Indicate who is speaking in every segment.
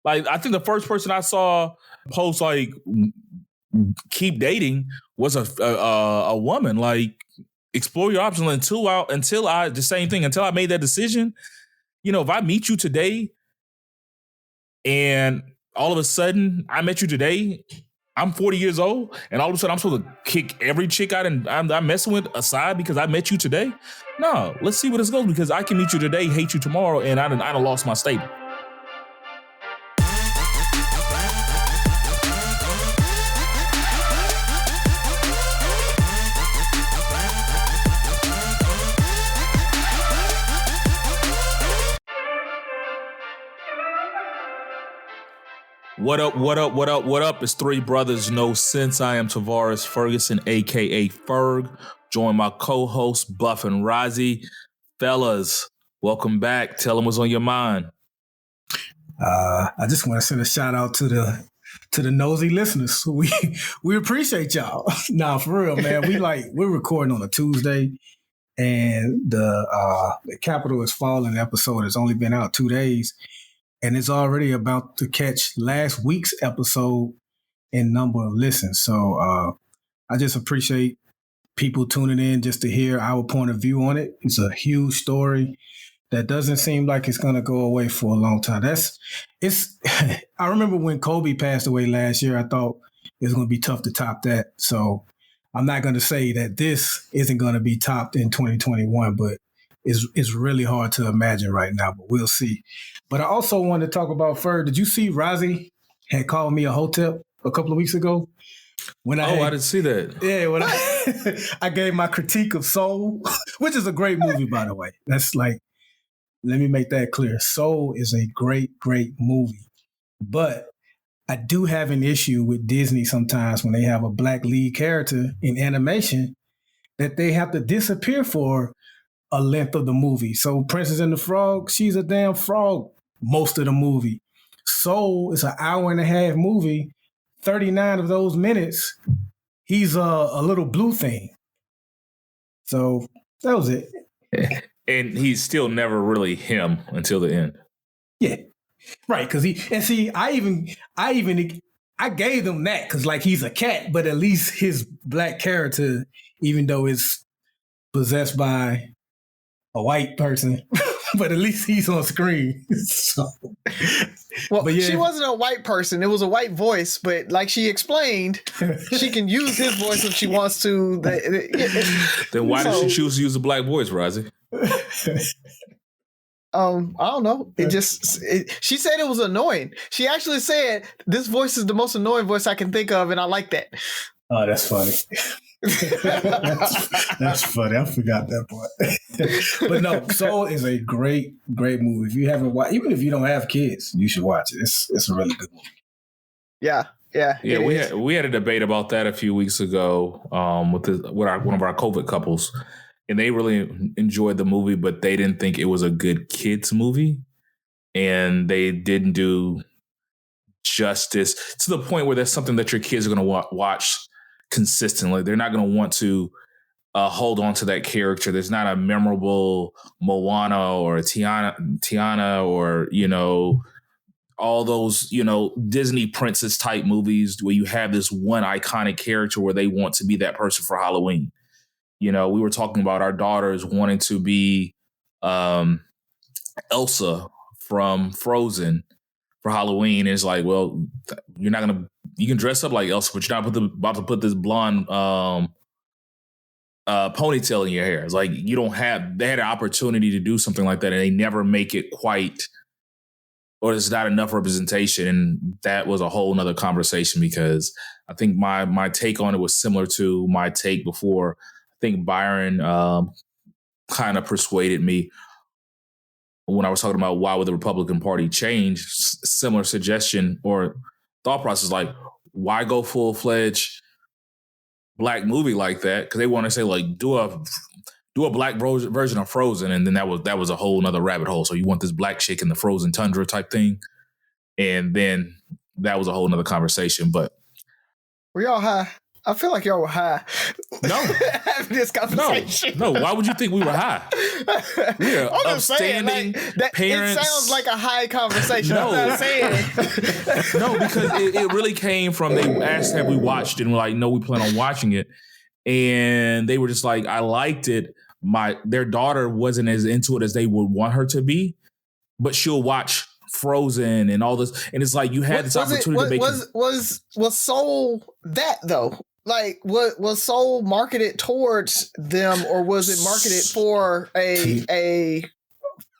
Speaker 1: Like, I think the first person I saw post like keep dating was a woman. Like, explore your options until I the same thing until I made that decision. You know, if I meet you today and all of a sudden I met you today, I'm 40 years old, and all of a sudden I'm supposed to kick every chick out and I'm messing with aside because I met you today. No, let's see where this goes, because I can meet you today, hate you tomorrow, and I done lost my stable. What up, what up, what up, what up? It's Three Brothers No Sense. I am Tavares Ferguson, a.k.a. Ferg. Join my co-host, Buff and Razi. Fellas, welcome back. Tell them what's on your mind.
Speaker 2: I just want to send a shout out to the nosy listeners. We appreciate y'all. Nah, for real, man. We're recording on a Tuesday, and the Capitol is Falling episode has only been out 2 days. And it's already about to catch last week's episode in number of listens. So I just appreciate people tuning in just to hear our point of view on it. It's a huge story that doesn't seem like it's going to go away for a long time. I remember when Kobe passed away last year, I thought it was going to be tough to top that. So I'm not going to say that this isn't going to be topped in 2021, but it's really hard to imagine right now, but we'll see. But I also wanted to talk about Ferg. Did you see Razi had called me a hotep a couple of weeks ago?
Speaker 1: I didn't see that.
Speaker 2: Yeah, when I gave my critique of Soul, which is a great movie, by the way. That's like, let me make that clear. Soul is a great, great movie. But I do have an issue with Disney sometimes when they have a black lead character in animation that they have to disappear for a length of the movie. So Princess and the Frog, she's a damn frog most of the movie. Soul is an hour and a half movie. 39 of those minutes, he's a little blue thing. So that was it.
Speaker 1: And he's still never really him until the end.
Speaker 2: Yeah, right. Because I gave them that because like he's a cat, but at least his black character, even though it's possessed by a white person, but at least he's on screen. So.
Speaker 3: Well, yeah. She wasn't a white person. It was a white voice, but like she explained, she can use his voice if she wants to.
Speaker 1: Then why did she choose to use a black voice, Razi?
Speaker 3: I don't know. She said it was annoying. She actually said, this voice is the most annoying voice I can think of, and I like that.
Speaker 2: Oh, that's funny. That's funny. I forgot that part. But no, Soul is a great, great movie. If you haven't watched, even if you don't have kids, you should watch it. It's a really good movie.
Speaker 3: Yeah.
Speaker 1: We had a debate about that a few weeks ago with one of our COVID couples, and they really enjoyed the movie, but they didn't think it was a good kids movie, and they didn't do justice to the point where there's something that your kids are going to watch consistently. They're not going to want to hold on to that character. There's not a memorable Moana or a Tiana or, all those, Disney princess type movies where you have this one iconic character where they want to be that person for Halloween. We were talking about our daughters wanting to be Elsa from Frozen for Halloween. It's like, well, you can dress up like Elsa, but you're not about to put this blonde ponytail in your hair. It's like they had an opportunity to do something like that and they never make it quite, or there's not enough representation. And that was a whole nother conversation because I think my take on it was similar to my take before. I think Byron kind of persuaded me when I was talking about why would the Republican Party change. Similar suggestion or thought process, like why go full-fledged black movie like that? Because they want to say like do a black version of Frozen, and then that was a whole nother rabbit hole. So you want this black chick in the frozen tundra type thing, and then that was a whole nother conversation. But
Speaker 3: were y'all high? I feel like y'all were high.
Speaker 1: No.
Speaker 3: Having this conversation.
Speaker 1: No. Why would you think we were high? We are upstanding parents.
Speaker 3: It sounds like a high conversation.
Speaker 1: No.
Speaker 3: I'm not saying.
Speaker 1: No, because it really came from, they asked, have we watched it? And we're like, no, we plan on watching it. And they were just like, I liked it. Their daughter wasn't as into it as they would want her to be, but she'll watch Frozen and all this. And it's like, you had this opportunity to make
Speaker 3: was Soul that though? Like, was Soul marketed towards them, or was it marketed for a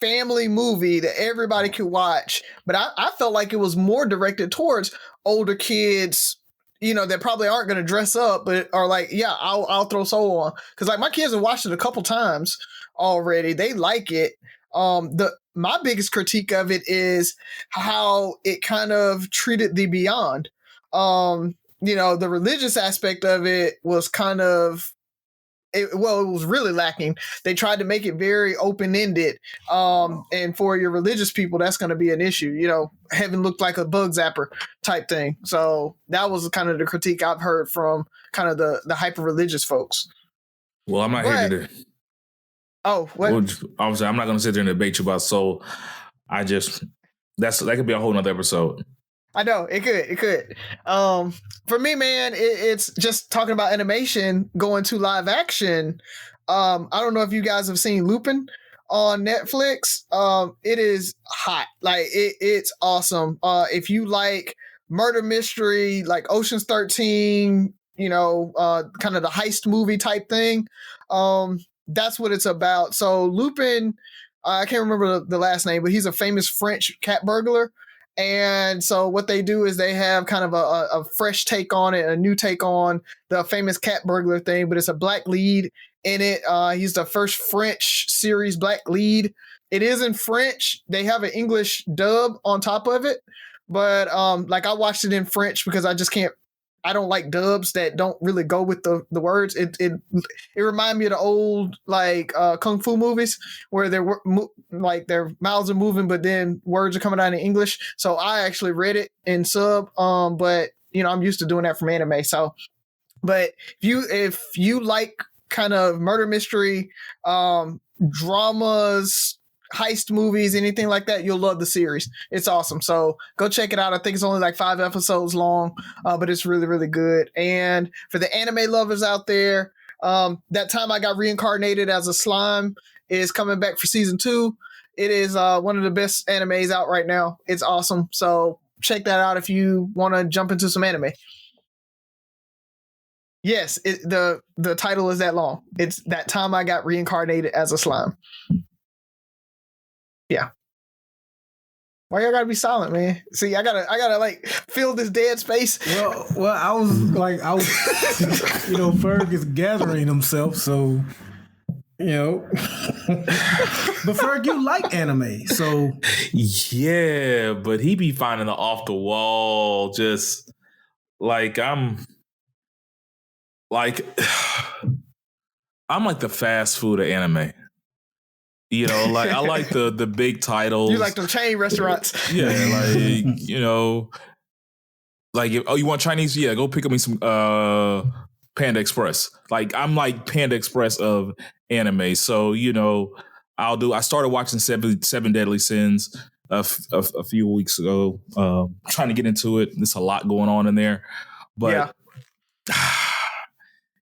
Speaker 3: family movie that everybody could watch? But I felt like it was more directed towards older kids, you know, that probably aren't going to dress up, but are like, yeah, I'll throw Soul on. Because like my kids have watched it a couple times already. They like it. My biggest critique of it is how it kind of treated the beyond. You know, the religious aspect of it was kind of, it was really lacking. They tried to make it very open-ended. And for your religious people, that's going to be an issue. You know, heaven looked like a bug zapper type thing. So that was kind of the critique I've heard from kind of the hyper-religious folks.
Speaker 1: Well, I'm not here to...
Speaker 3: Oh, what?
Speaker 1: Obviously, I'm not going to sit there and debate you about Soul. That could be a whole nother episode.
Speaker 3: I know it could. For me, man, it's just talking about animation going to live action. I don't know if you guys have seen Lupin on Netflix. It is hot. Like it's awesome. If you like murder mystery, like Ocean's 13, you know, kind of the heist movie type thing. That's what it's about. So Lupin, I can't remember the last name, but he's a famous French cat burglar. And so what they do is they have kind of a fresh take on it, a new take on the famous cat burglar thing, but it's a black lead in it. He's the first French series black lead. It is in French. They have an English dub on top of it. But like I watched it in French because I don't like dubs that don't really go with the words. It reminded me of the old like kung fu movies where their mouths are moving, but then words are coming out in English. So I actually read it in sub, but you know I'm used to doing that from anime. So, but if you like kind of murder mystery, dramas, heist movies, anything like that, you'll love the series. It's awesome. So go check it out. I think it's only like 5 episodes long, but it's really, really good. And for the anime lovers out there, That Time I Got Reincarnated as a Slime is coming back for season 2. It is one of the best animes out right now. It's awesome. So check that out if you want to jump into some anime. Yes, the title is that long. It's That Time I Got Reincarnated as a Slime. Yeah. Why y'all gotta be silent, man? See, I gotta like fill this dead space.
Speaker 2: Well, I was you know, Ferg is gathering himself, so you know. But Ferg, you like anime, so
Speaker 1: yeah, but he be finding the off the wall, just like I'm like the fast food of anime. You know, like I like the big titles.
Speaker 3: You like them chain restaurants.
Speaker 1: Yeah, like, you know, like if, you want Chinese? Yeah, go pick up me some Panda Express. Like I'm like Panda Express of anime. So, you know, I started watching Seven Deadly Sins a few weeks ago. Trying to get into it. There's a lot going on in there. But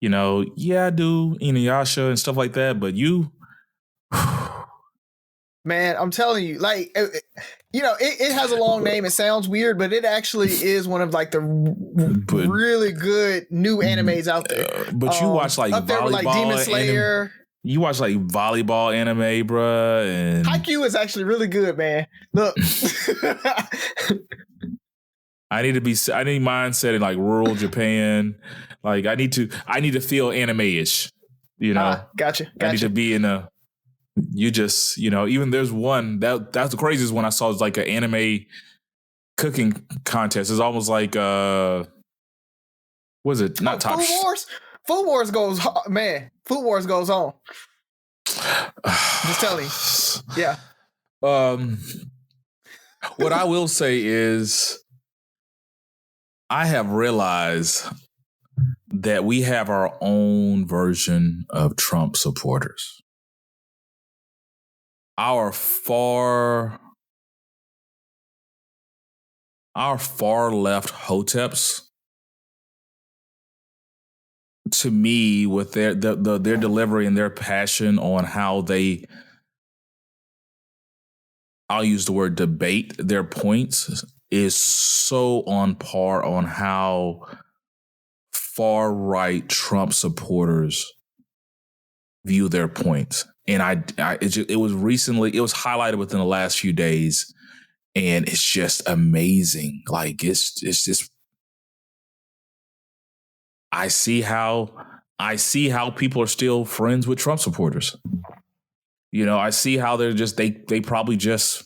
Speaker 1: you know, yeah, I do Inuyasha and stuff like that, but you
Speaker 3: man, I'm telling you, like, you know, it has a long name. It sounds weird, but it actually is one of like the really good new animes out there.
Speaker 1: But you watch like
Speaker 3: up there with like Demon Slayer.
Speaker 1: You watch like volleyball anime, bruh. And
Speaker 3: Haikyuu is actually really good, man. Look.
Speaker 1: I need mine set in like rural Japan. Like I need to feel anime-ish. You know?
Speaker 3: Gotcha.
Speaker 1: I need to be in a. You just, you know, even there's one that's the craziest one I saw is like an anime cooking contest. It's almost like was it not Top
Speaker 3: Food Wars? Food Wars goes, man. Food Wars goes on. Just telling you. Yeah.
Speaker 1: What I will say is I have realized that we have our own version of Trump supporters. Our far left hoteps, to me, with their delivery and their passion on how they, I'll use the word debate their points, is so on par on how far right Trump supporters view their points. And it was highlighted within the last few days, and it's just amazing. Like it's just, I see how people are still friends with Trump supporters. You know, I see how they're just they probably just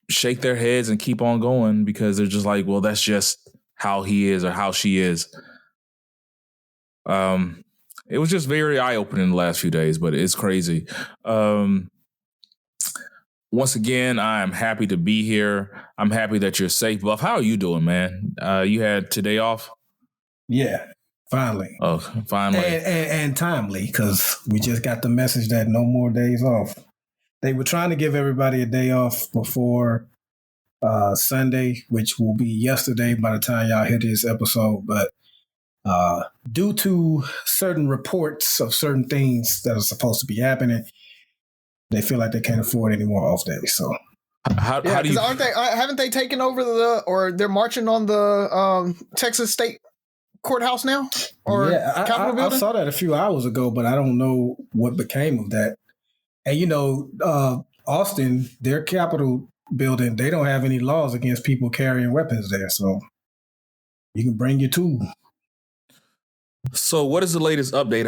Speaker 1: shake their heads and keep on going because they're just like, well, that's just how he is or how she is. It was just very eye-opening the last few days, but it's crazy. Once again, I'm happy to be here. I'm happy that you're safe. Buff, how are you doing, man? You had today off?
Speaker 2: Yeah, finally.
Speaker 1: Oh, finally.
Speaker 2: And timely, because we just got the message that no more days off. They were trying to give everybody a day off before Sunday, which will be yesterday by the time y'all hear this episode. But due to certain reports of certain things that are supposed to be happening, they feel like they can't afford any more off days. So
Speaker 1: how do you?
Speaker 3: Haven't they taken over or they're marching on the Texas State courthouse now? Or
Speaker 2: yeah,
Speaker 3: Capitol building?
Speaker 2: I saw that a few hours ago, but I don't know what became of that. And you know, Austin, their Capitol building, they don't have any laws against people carrying weapons there, so you can bring your tool.
Speaker 1: So, what is the latest update?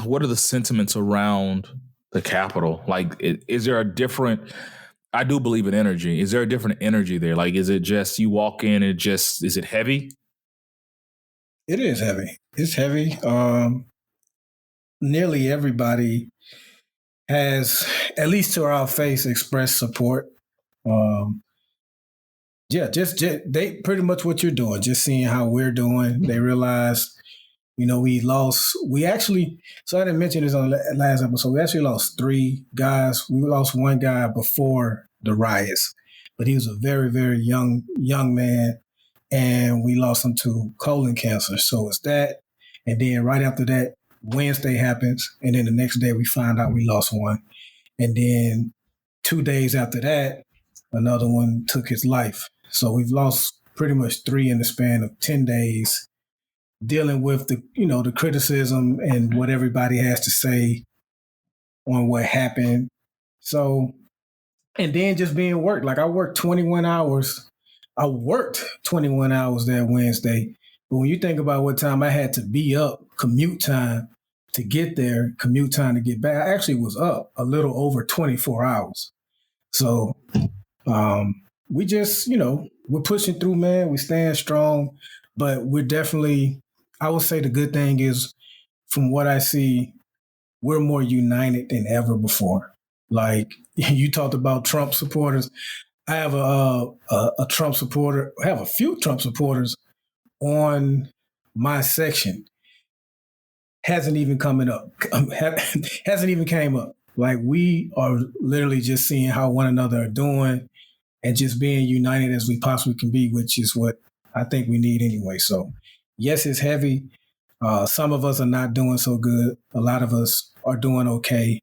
Speaker 1: What are the sentiments around the Capitol? Like, is there a different? I do believe in energy. Is there a different energy there? Like, is it just you walk in and is it heavy?
Speaker 2: It is heavy. It's heavy. Nearly everybody has, at least to our face, expressed support. Just they pretty much what you're doing, just seeing how we're doing. They realize, you know, we actually, so I didn't mention this on the last episode, we actually lost 3 guys. We lost one guy before the riots, but he was a very, very young man, and we lost him to colon cancer. So it's that. And then right after that, Wednesday happens, and then the next day we find out we lost one. And then 2 days after that, another one took his life. So we've lost pretty much 3 in the span of 10 days, dealing with the criticism and what everybody has to say on what happened. So, and then just being worked. Like I worked 21 hours. I worked 21 hours that Wednesday. But when you think about what time I had to be up, commute time to get there, commute time to get back, I actually was up a little over 24 hours. So we just, we're pushing through, man. We're staying strong, but we're definitely, I would say the good thing is, from what I see, we're more united than ever before. Like you talked about Trump supporters. I have a Trump supporter. I have a few Trump supporters on my section. Hasn't even coming up. Hasn't even came up. Like we are literally just seeing how one another are doing and just being united as we possibly can be, which is what I think we need anyway. So yes, it's heavy. Some of us are not doing so good. A lot of us are doing okay.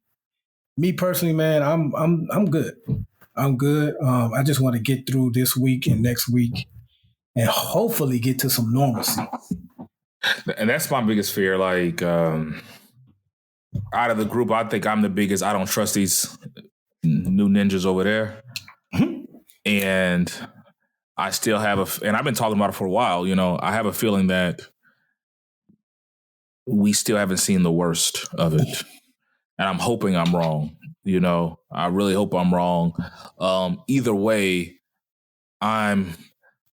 Speaker 2: Me personally, man, I'm good. I'm good. I just want to get through this week and next week and hopefully get to some normalcy.
Speaker 1: And that's my biggest fear. Like, out of the group, I think I'm the biggest. I don't trust these new ninjas over there. And I still have and I've been talking about it for a while, I have a feeling that we still haven't seen the worst of it. And I'm hoping I'm wrong. I really hope I'm wrong. Either way, I'm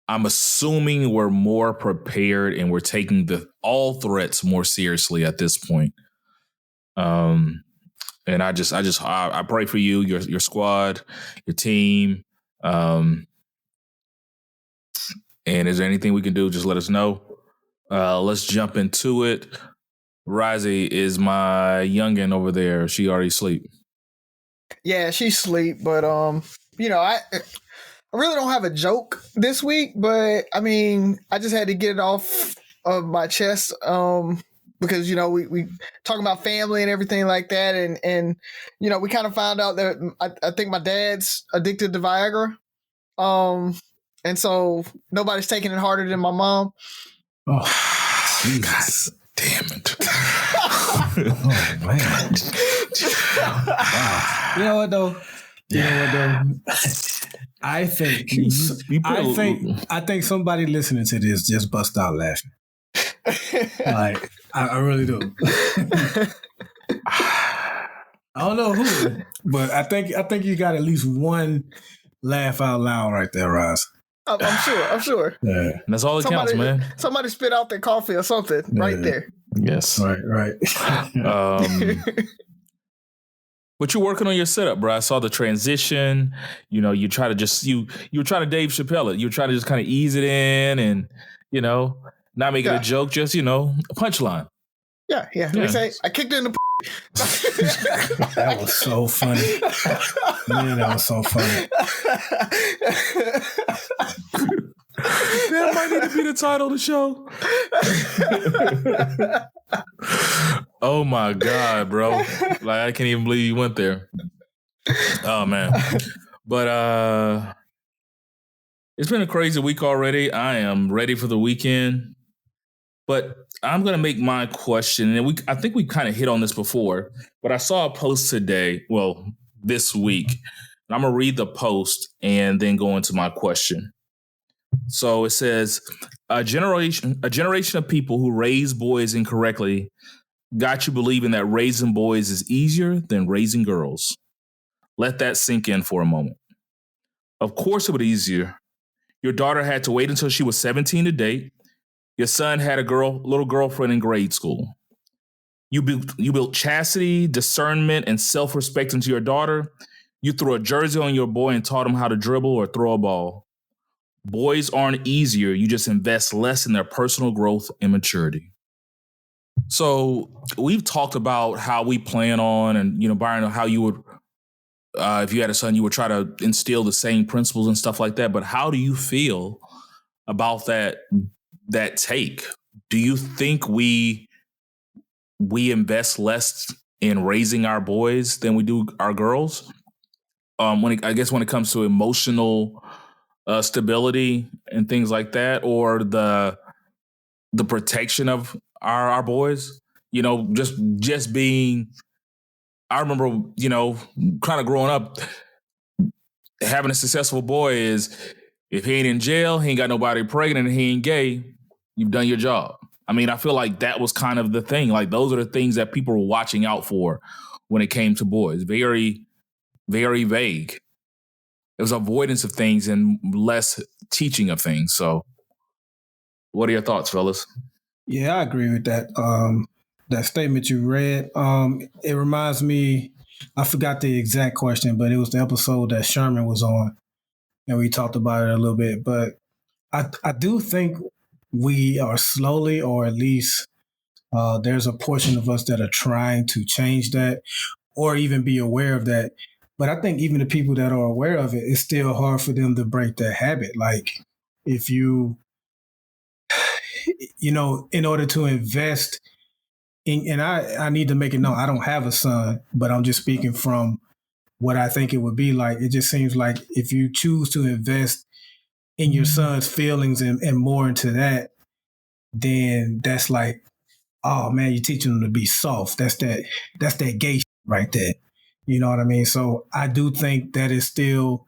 Speaker 1: assuming we're more prepared and we're taking all threats more seriously at this point. And I pray for you, your squad, your team. And is there anything we can do? Just let us know. Let's jump into it. Razi, is my youngin over there? She already asleep?
Speaker 3: Yeah, she's asleep, but I really don't have a joke this week, but I mean, I just had to get it off of my chest because we talking about family and everything like that, and we kind of found out that I think my dad's addicted to Viagra, and so nobody's taking it harder than my mom.
Speaker 2: Oh, Jesus.
Speaker 1: Damn it.
Speaker 2: Oh, man. Wow. You know what though? I think I think somebody listening to this just bust out laughing. Like I really do. I don't know who, but I think you got at least one laugh out loud right there, Roz.
Speaker 3: I'm sure.
Speaker 1: Yeah. And that's all that counts, man.
Speaker 3: Somebody spit out their coffee or something right there.
Speaker 1: Yes.
Speaker 2: Right.
Speaker 1: But you're working on your setup, bro. I saw the transition. You try to just you were trying to Dave Chappelle it. You were trying to just kind of ease it in and not make it a joke, just a punchline.
Speaker 3: Yeah. We say I kicked it in the.
Speaker 2: That was so funny. Man, that was so funny.
Speaker 1: That might need to be the title of the show. Oh my God, bro. Like, I can't even believe you went there. Oh man. But it's been a crazy week already. I am ready for the weekend. But I'm gonna make my question, and I think we kind of hit on this before, but I saw a post today, this week. And I'm gonna read the post and then go into my question. So it says, a generation of people who raise boys incorrectly got you believing that raising boys is easier than raising girls. Let that sink in for a moment. Of course it was easier. Your daughter had to wait until she was 17 to date. Your son had a little girlfriend in grade school. You built chastity, discernment, and self-respect into your daughter. You threw a jersey on your boy and taught him how to dribble or throw a ball. Boys aren't easier. You just invest less in their personal growth and maturity. So we've talked about how we plan on, and Byron, how you would, if you had a son, you would try to instill the same principles and stuff like that. But how do you feel about that take? Do you think we invest less in raising our boys than we do our girls? When it comes to emotional stability and things like that, or the protection of our boys, just being. I remember, kind of growing up, having a successful boy is, if he ain't in jail, he ain't got nobody pregnant, and he ain't gay, you've done your job. I mean, I feel like that was kind of the thing. Like, those are the things that people were watching out for when it came to boys. Very, very vague. It was avoidance of things and less teaching of things. So what are your thoughts, fellas?
Speaker 2: Yeah, I agree with that. That statement you read, it reminds me, I forgot the exact question, but it was the episode that Sherman was on, and we talked about it a little bit. But I do think we are slowly, or at least there's a portion of us that are trying to change that or even be aware of that. But I think even the people that are aware of it, it's still hard for them to break that habit. Like, if you in order to invest in, and I need to make it known, I don't have a son, but I'm just speaking from what I think it would be like. It just seems like if you choose to invest in your son's feelings and more into that, then that's like, oh man, you're teaching them to be soft. That's that gay shit right there. You know what I mean? So I do think that is still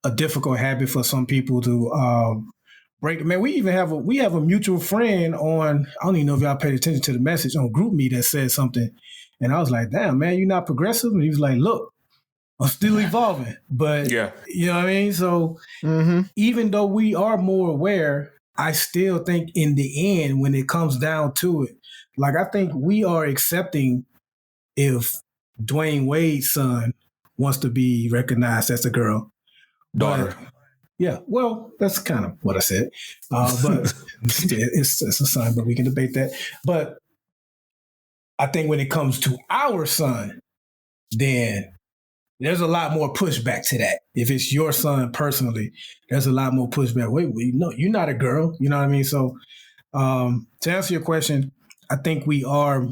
Speaker 2: a difficult habit for some people to break. Man, we have a mutual friend on, I don't even know if y'all paid attention to the message on GroupMe that said something. And I was like, damn, man, you're not progressive? And he was like, look, I'm still evolving. But yeah, you know what I mean? So even though we are more aware, I still think in the end, when it comes down to it, like, I think we are accepting if Dwayne Wade's son wants to be recognized as a girl.
Speaker 1: Daughter.
Speaker 2: Yeah, well, that's kind of what I said. But it's a son, but we can debate that. But I think when it comes to our son, then there's a lot more pushback to that. If it's your son personally, there's a lot more pushback. Wait, no, you're not a girl. You know what I mean? So to answer your question, I think we are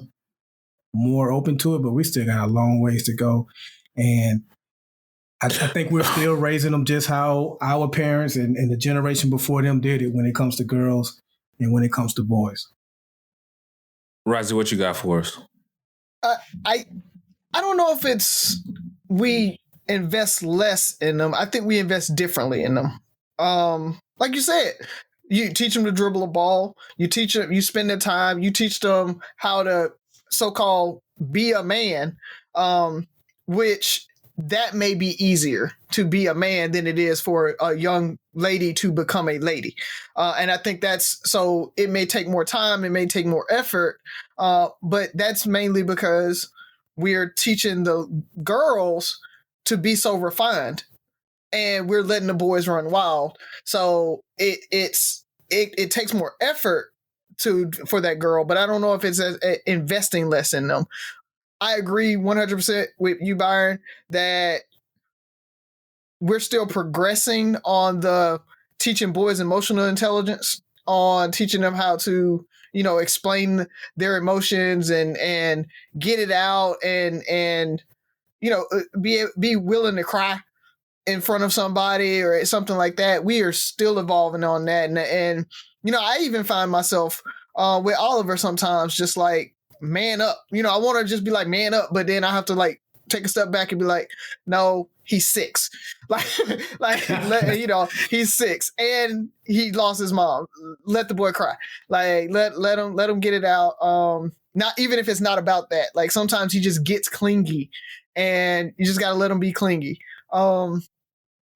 Speaker 2: more open to it, but we still got a long ways to go. And I think we're still raising them just how our parents and the generation before them did it when it comes to girls and when it comes to boys.
Speaker 1: Razi, what you got for us?
Speaker 3: I don't know if it's we invest less in them. I think we invest differently in them. Like you said, you teach them to dribble a ball. You teach them. You spend the time. You teach them how to so-called be a man, which that may be easier to be a man than it is for a young lady to become a lady. And I think that's so it may take more time. It may take more effort. But that's mainly because we're teaching the girls to be so refined and we're letting the boys run wild. So it takes more effort for that girl, but I don't know if it's investing less in them. I agree 100% with you, Byron, that we're still progressing on the teaching boys emotional intelligence, on teaching them how to, explain their emotions and get it out and be willing to cry in front of somebody or something like that. We are still evolving on that. And I even find myself with Oliver sometimes just like, man up. I want to just be like, man up, but then I have to like take a step back and be like, no, he's 6. He's 6 and he lost his mom. Let the boy cry. Like let him get it out. Not even if it's not about that. Like sometimes he just gets clingy and you just got to let him be clingy.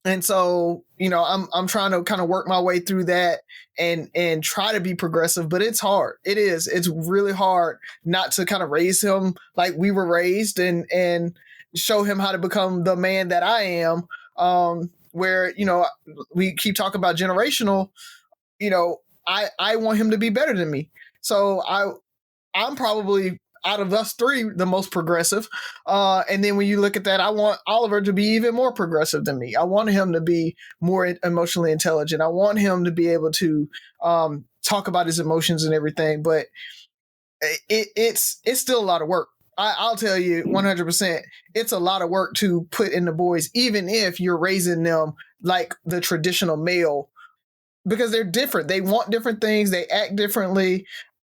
Speaker 3: And so, I'm trying to kind of work my way through that and try to be progressive, but it's hard. It is. It's really hard not to kind of raise him like we were raised and show him how to become the man that I am. Where, we keep talking about generational, I want him to be better than me. So I'm probably out of us 3, the most progressive. And then when you look at that, I want Oliver to be even more progressive than me. I want him to be more emotionally intelligent. I want him to be able to talk about his emotions and everything. But it's still a lot of work. I'll tell you 100%. It's a lot of work to put in the boys, even if you're raising them like the traditional male, because they're different. They want different things. They act differently.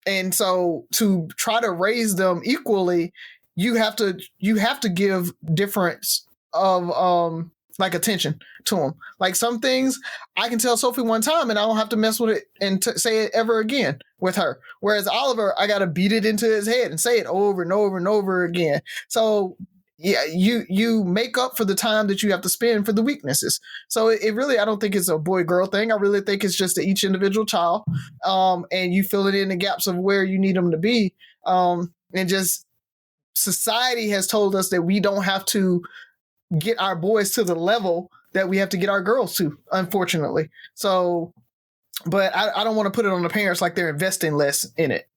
Speaker 3: And so to try to raise them equally, you have to give difference of like attention to them. Like some things I can tell Sophie one time and I don't have to mess with it and say it ever again with her. Whereas Oliver, I got to beat it into his head and say it over and over and over again. So yeah, you make up for the time that you have to spend for the weaknesses. So it really, I don't think it's a boy-girl thing. I really think it's just each individual child, and you fill it in the gaps of where you need them to be. And just society has told us that we don't have to get our boys to the level that we have to get our girls to, unfortunately. So, but I don't want to put it on the parents like they're investing less in it.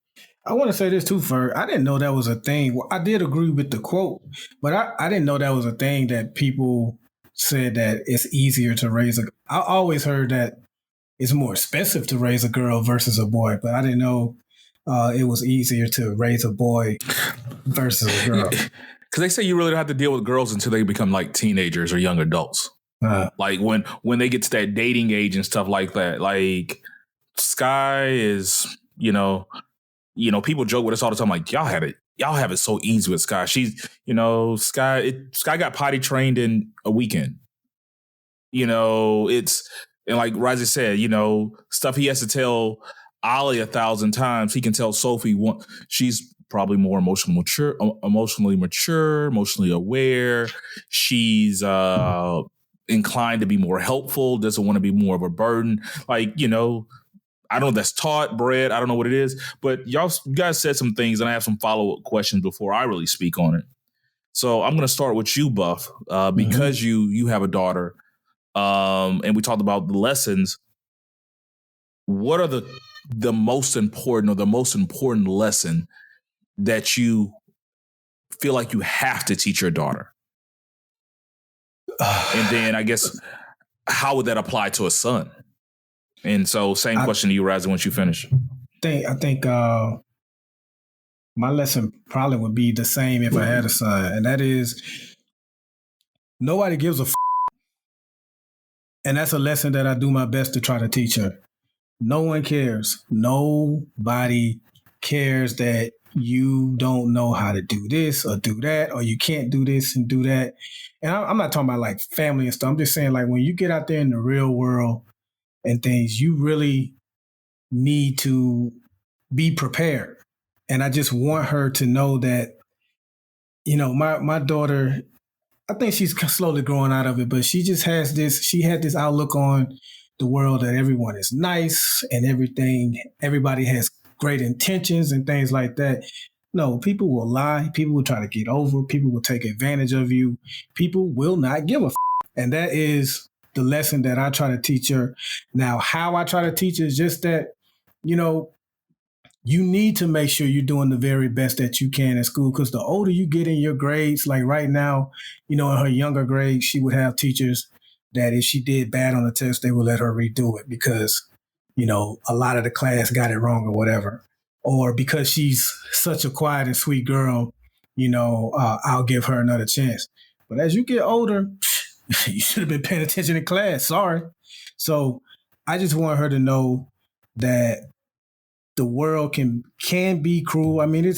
Speaker 2: I want to say this too, Ferg. I didn't know that was a thing. Well, I did agree with the quote, but I didn't know that was a thing that people said that it's easier to raise I always heard that it's more expensive to raise a girl versus a boy, but I didn't know it was easier to raise a boy versus a girl.
Speaker 1: Because they say you really don't have to deal with girls until they become like teenagers or young adults. Like when they get to that dating age and stuff like that. Like Sky is, people joke with us all the time, like, y'all have it so easy with Sky. She's, Sky got potty trained in a weekend. And like Razi said, stuff he has to tell Ollie 1,000 times, he can tell Sophie one. She's probably more emotionally mature, emotionally aware. She's inclined to be more helpful, doesn't want to be more of a burden. Like, I don't know if that's taught, bred. I don't know what it is, but you guys said some things, and I have some follow-up questions before I really speak on it. So I'm going to start with you, Buff, because you have a daughter. and we talked about the lessons. What are the most important lesson that you feel like you have to teach your daughter? And then I guess, how would that apply to a son? And so same question to you, Razi, once you finish.
Speaker 2: I think my lesson probably would be the same if I had a son. And that is, nobody gives a and that's a lesson that I do my best to try to teach her. No one cares. Nobody cares that you don't know how to do this or do that, or you can't do this and do that. And I'm not talking about like family and stuff. I'm just saying, like, when you get out there in the real world and things, you really need to be prepared. And I just want her to know that, my daughter, I think she's slowly growing out of it, but she just had this outlook on the world that everyone is nice and everybody has great intentions and things like that. No, people will lie. People will try to get over. People will take advantage of you. People will not give a f. And that is the lesson that I try to teach her. Now, how I try to teach her is just that, you need to make sure you're doing the very best that you can in school, because the older you get in your grades, like right now, in her younger grades, she would have teachers that if she did bad on the test, they would let her redo it because, a lot of the class got it wrong or whatever. Or because she's such a quiet and sweet girl, I'll give her another chance. But as you get older, you should have been paying attention in class. Sorry. So I just want her to know that the world can be cruel. I mean,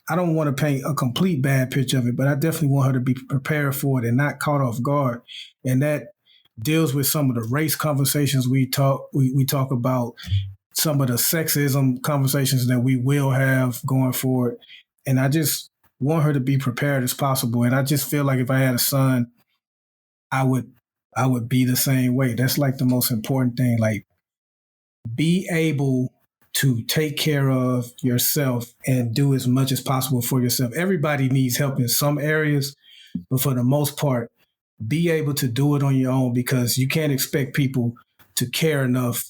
Speaker 2: I don't want to paint a complete bad picture of it, but I definitely want her to be prepared for it and not caught off guard. And that deals with some of the race conversations we talk about, some of the sexism conversations that we will have going forward. And I just want her to be prepared as possible. And I just feel like if I had a son, I would be the same way. That's like the most important thing. Like, be able to take care of yourself and do as much as possible for yourself. Everybody needs help in some areas, but for the most part, be able to do it on your own, because you can't expect people to care enough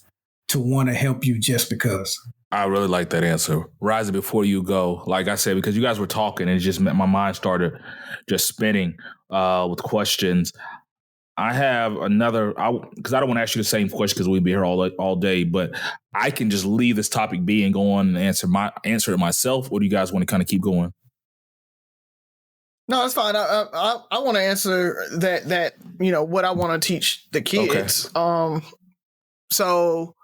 Speaker 2: to want to help you just because.
Speaker 1: I really like that answer. Razi, before you go, like I said, because you guys were talking, and it just meant my mind started just spinning with questions. I have another, because I don't want to ask you the same question because we'd be here all day, but I can just leave this topic be and go on and answer it myself. Or do you guys want to kind of keep going?
Speaker 3: No, it's fine. I want to answer that what I want to teach the kids. Okay. So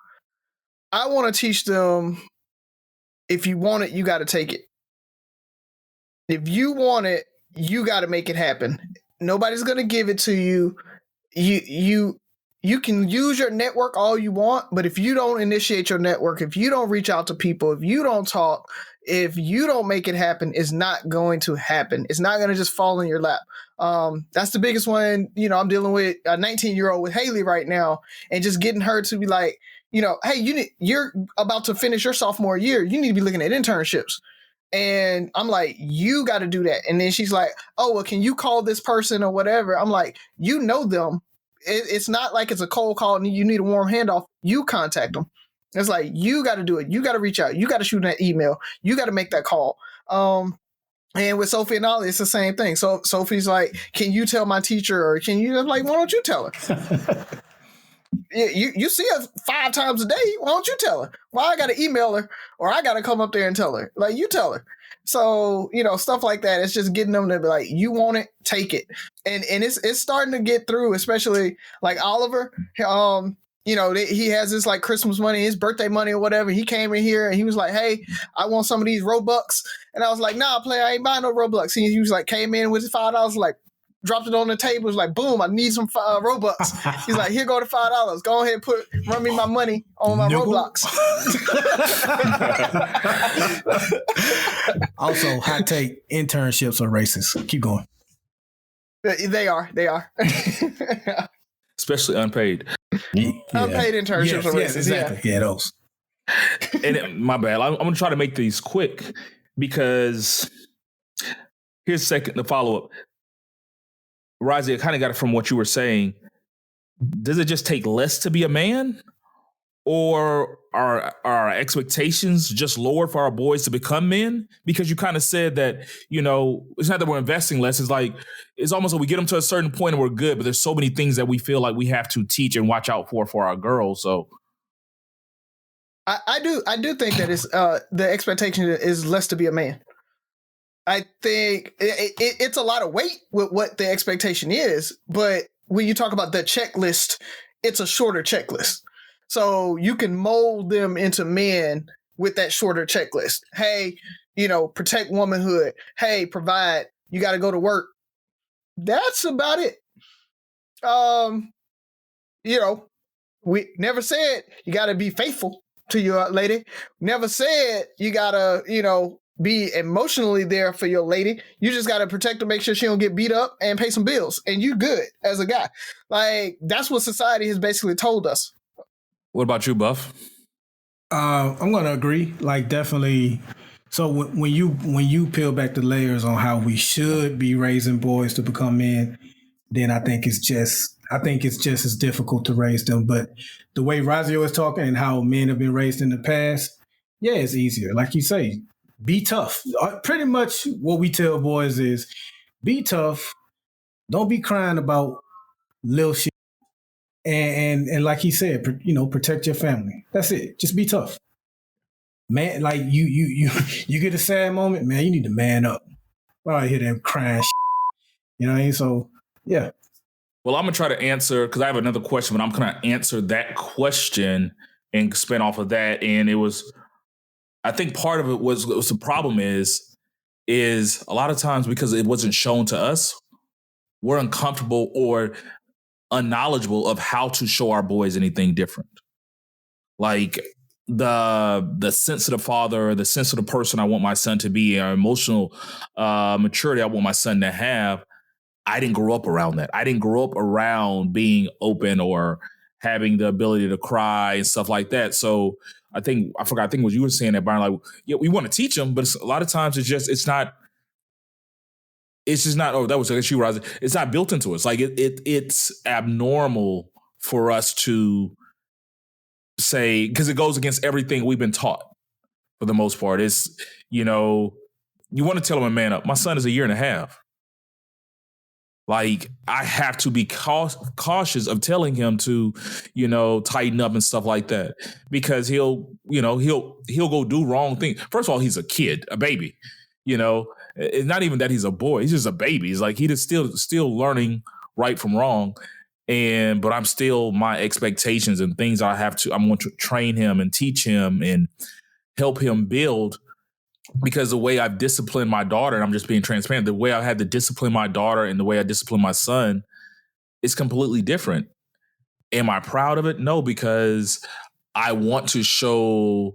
Speaker 3: I want to teach them, if you want it, you got to take it. If you want it, you got to make it happen. Nobody's going to give it to you. You can use your network all you want, but if you don't initiate your network, if you don't reach out to people, if you don't talk, if you don't make it happen, it's not going to happen. It's not going to just fall in your lap. That's the biggest one. I'm dealing with a 19-year-old with Haley right now, and just getting her to be like, hey, you're about to finish your sophomore year. You need to be looking at internships. And I'm like, you got to do that. And then she's like, oh, well, can you call this person or whatever? I'm like, you know them. It's not like it's a cold call and you need a warm handoff. You contact them. It's like, you got to do it. You got to reach out. You got to shoot that email. You got to make that call. And with Sophie and Ollie, it's the same thing. So Sophie's like, can you tell my teacher? Or can you? I'm like, why don't you tell her? You see her 5 times a day. Why don't you tell her? Why I got to email her, or I got to come up there and tell her? Like, you tell her. So, stuff like that. It's just getting them to be like, you want it, take it. And it's starting to get through, especially like Oliver. He has this like Christmas money, his birthday money or whatever. He came in here and he was like, hey, I want some of these Robux. And I was like, nah, player, I ain't buying no Robux. He was like, came in with his $5, like, dropped it on the table. Was like, boom, I need some Robux. He's like, here go the $5. Go ahead and run me my money on my Roblox.
Speaker 2: Also, hot take, internships are racist. Keep going.
Speaker 3: They are.
Speaker 1: Especially unpaid.
Speaker 2: Yeah.
Speaker 3: Unpaid internships are racist.
Speaker 2: Yes, exactly. Yeah, those.
Speaker 1: And my bad. I'm going to try to make these quick, because here's the follow-up. Razi, I kind of got it from what you were saying. does it just take less to be a man? Or are our expectations just lowered for our boys to become men? Because you kind of said that, it's not that we're investing less. It's like, it's almost like we get them to a certain point and we're good, but there's so many things that we feel like we have to teach and watch out for our girls. So
Speaker 3: I do think that it's the expectation is less to be a man. I think it's a lot of weight with what the expectation is, but when you talk about the checklist, it's a shorter checklist. So you can mold them into men with that shorter checklist. Hey, protect womanhood. Hey, provide. You got to go to work. That's about it. We never said you got to be faithful to your lady. Never said you got to, be emotionally there for your lady. You just got to protect her, make sure she don't get beat up and pay some bills. And you good as a guy. Like, that's what society has basically told us.
Speaker 1: What about you, Buff?
Speaker 2: I'm going to agree. Like, definitely. So when you peel back the layers on how we should be raising boys to become men, then I think it's just as difficult to raise them. But the way Razi was talking and how men have been raised in the past, yeah, it's easier. Like you say, be tough. Pretty much what we tell boys is be tough. Don't be crying about little shit. And like he said, protect your family. That's it. Just be tough. Man, like you get a sad moment, man, you need to man up. I hear them crying shit. You know what I mean? So, yeah.
Speaker 1: Well, I'm going to try to answer, because I have another question, but I'm going to answer that question and spin off of that. And I think part of it was the problem is a lot of times because it wasn't shown to us, we're uncomfortable or unknowledgeable of how to show our boys anything different. Like the sensitive father, the sensitive person I want my son to be, our emotional maturity I want my son to have. I didn't grow up around that. I didn't grow up around being open or having the ability to cry and stuff like that. So I think what you were saying that, Byron, like, yeah, we want to teach them, but a lot of times it's just not, oh, that was an issue, Razi. It's not built into us. Like it's abnormal for us to say, because it goes against everything we've been taught for the most part. It's, you want to tell him a man up. My son is 1.5 years. Like, I have to be cautious of telling him to, tighten up and stuff like that, because he'll go do wrong things. First of all, he's a kid, a baby, it's not even that he's a boy. He's just a baby. He's like, he is still learning right from wrong. But I'm still, my expectations and things I'm going to train him and teach him and help him build. Because the way I've disciplined my daughter, and I'm just being transparent, the way I had to discipline my daughter and the way I discipline my son is completely different. Am I proud of it? No, because I want to show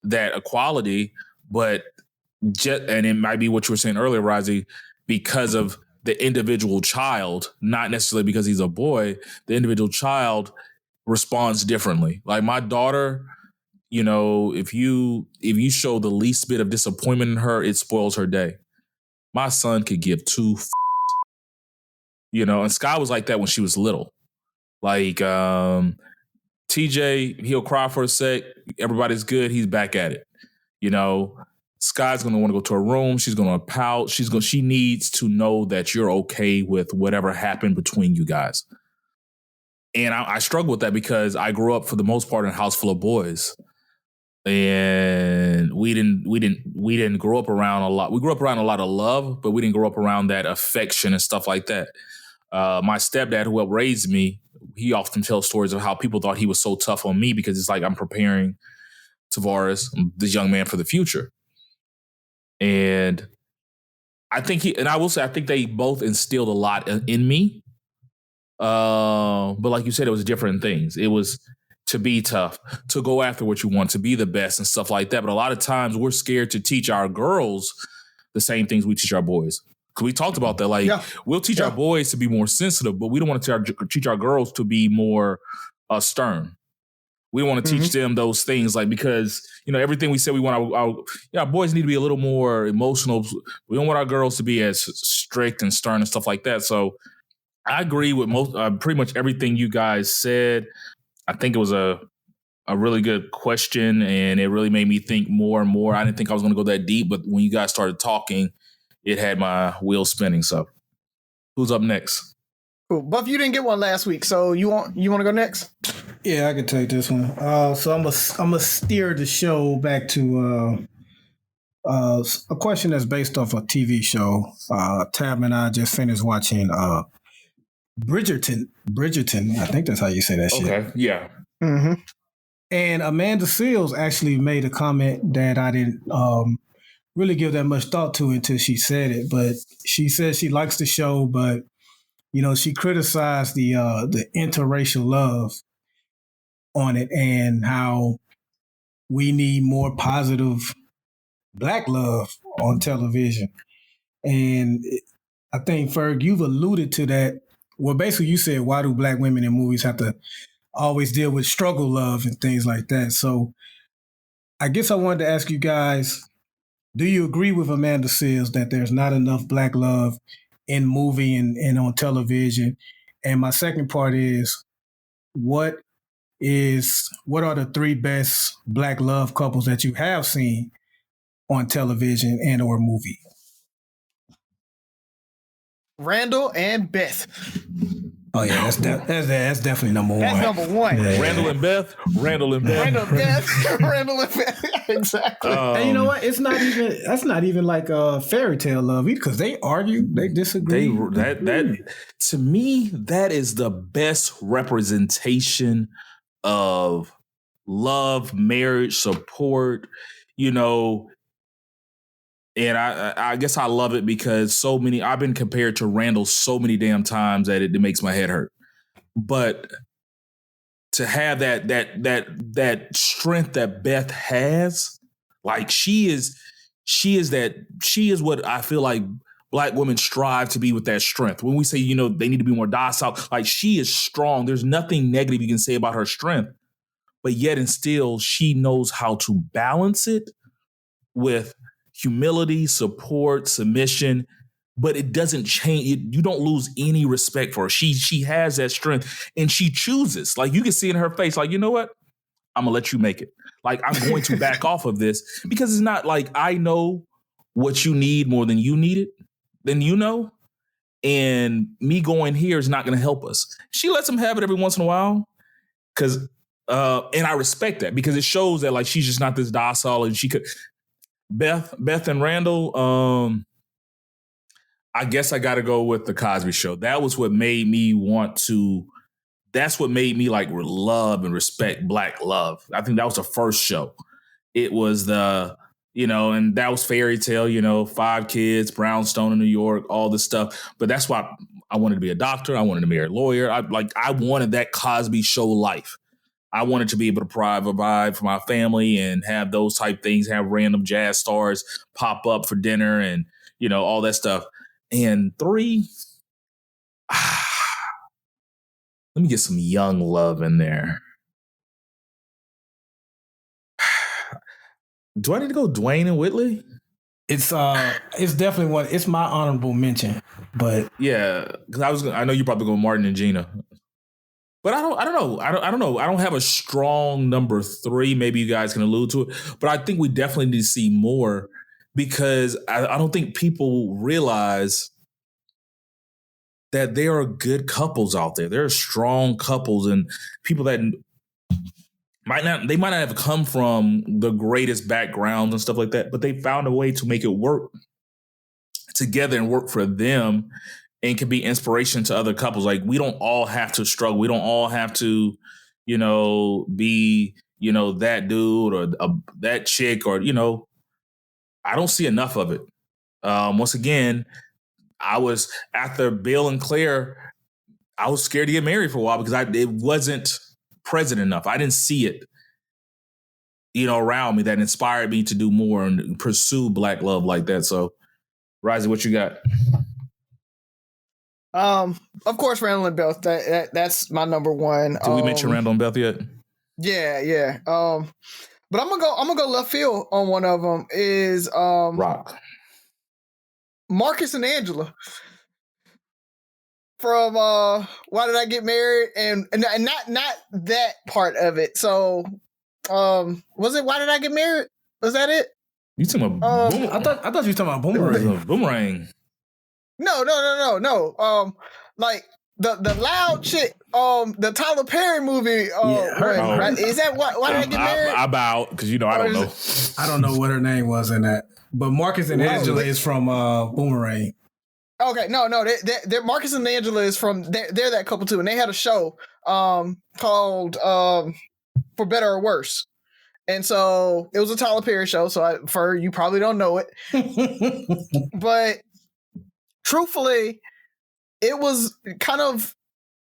Speaker 1: that equality, and it might be what you were saying earlier, Razi, because of the individual child, not necessarily because he's a boy, the individual child responds differently. Like my daughter, if you show the least bit of disappointment in her, it spoils her day. My son could give two and Sky was like that when she was little. Like TJ, he'll cry for a sec, everybody's good, he's back at it. Sky's gonna want to go to her room, she's gonna pout, she needs to know that you're okay with whatever happened between you guys. And I struggle with that because I grew up for the most part in a house full of boys. And we didn't grow up around a lot. We grew up around a lot of love, but we didn't grow up around that affection and stuff like that. My stepdad, who helped raise me, he often tells stories of how people thought he was so tough on me because it's like I'm preparing Tavares, this young man, for the future. And I think I will say, I think they both instilled a lot in me. But like you said, it was different things. It was to be tough, to go after what you want, to be the best and stuff like that. But a lot of times we're scared to teach our girls the same things we teach our boys. Because we talked about that. Like, we'll teach our boys to be more sensitive, but we don't want to teach our girls to be more stern. We don't want to teach them those things, like, because, everything we said we want our boys need to be a little more emotional. We don't want our girls to be as strict and stern and stuff like that. So I agree with most, pretty much everything you guys said. I think it was a really good question, and it really made me think more and more. I didn't think I was going to go that deep, but when you guys started talking, it had my wheels spinning. So, who's up next?
Speaker 3: Cool. Buff, you didn't get one last week, so you want to go next?
Speaker 2: Yeah, I can take this one. So I'm gonna steer the show back to a question that's based off a TV show. Tab and I just finished watching Bridgerton. I think that's how you say that shit.
Speaker 1: Okay, yeah.
Speaker 3: Mm-hmm.
Speaker 2: And Amanda Seales actually made a comment that I didn't really give that much thought to until she said it. But she said she likes the show, but she criticized the interracial love on it and how we need more positive Black love on television. And I think, Ferg, you've alluded to that. Well, basically, you said, why do Black women in movies have to always deal with struggle love and things like that? So I guess I wanted to ask you guys, do you agree with Amanda Seales that there's not enough Black love in movie and on television? And my second part is, what are the three best Black love couples that you have seen on television and or movie?
Speaker 3: Randall and Beth.
Speaker 2: Oh yeah, that's definitely number one.
Speaker 3: That's number one.
Speaker 2: Yeah.
Speaker 1: Randall and Beth.
Speaker 3: Randall and Beth. Exactly.
Speaker 2: And you know what? That's not even like a fairy tale love because they argue, they disagree.
Speaker 1: That to me, that is the best representation of love, marriage, support. And I guess I love it because I've been compared to Randall so many damn times that it makes my head hurt. But to have that strength that Beth has, like she is what I feel like Black women strive to be with that strength. When we say, they need to be more docile, like she is strong. There's nothing negative you can say about her strength, but yet and still she knows how to balance it with humility, support, submission, but it doesn't change. You don't lose any respect for her. She has that strength and she chooses. Like you can see in her face, like, you know what? I'm going to let you make it. Like I'm going to back off of this because it's not like I know what you need more than you need it, and me going here is not going to help us. She lets him have it every once in a while because, and I respect that because it shows that like she's just not this docile and she could. Beth and Randall, I guess I got to go with the Cosby Show. That was what made me that's what made me like love and respect Black love. I think that was the first show. It was and that was fairy tale, 5 kids, brownstone in New York, all this stuff. But that's why I wanted to be a doctor. I wanted to marry a lawyer. I wanted that Cosby Show life. I wanted to be able to provide for my family and have those type things, have random jazz stars pop up for dinner and, all that stuff. And 3, let me get some young love in there. Do I need to go Dwayne and Whitley?
Speaker 2: It's definitely one. It's my honorable mention, but
Speaker 1: yeah, because I know you probably go Martin and Gina. But I don't know. I don't know. I don't have a strong number 3. Maybe you guys can allude to it. But I think we definitely need to see more because I don't think people realize that there are good couples out there. There are strong couples and people that might not have come from the greatest backgrounds and stuff like that, but they found a way to make it work together and work for them. And can be inspiration to other couples. Like we don't all have to struggle. We don't all have to, be, that dude or that chick or, I don't see enough of it. Once again, I was after Bill and Claire, I was scared to get married for a while because it wasn't present enough. I didn't see it, around me that inspired me to do more and pursue Black love like that. So, Razi, what you got?
Speaker 3: Of course, Randall and Beth. That's my number one.
Speaker 1: Did we mention Randall and Beth yet?
Speaker 3: Yeah. But I'm gonna go left field on one of them. Is
Speaker 1: Rock,
Speaker 3: Marcus and Angela. from Why Did I Get Married, and not that part of it. So, was it Why Did I Get Married? Was that it?
Speaker 1: You talking about?
Speaker 2: I thought you were talking about Boomerang.
Speaker 1: Boomerang.
Speaker 3: No. Like the loud chick. The Tyler Perry movie. Right? Is that Why Did I Get Married?
Speaker 1: I bow because I don't know.
Speaker 2: I don't know what her name was in that. But Marcus and Angela is from Boomerang.
Speaker 3: Okay, no, they're Marcus and Angela is from they're that couple too, and they had a show called For Better or Worse, and so it was a Tyler Perry show. So Ferg, you probably don't know it, but truthfully, it was kind of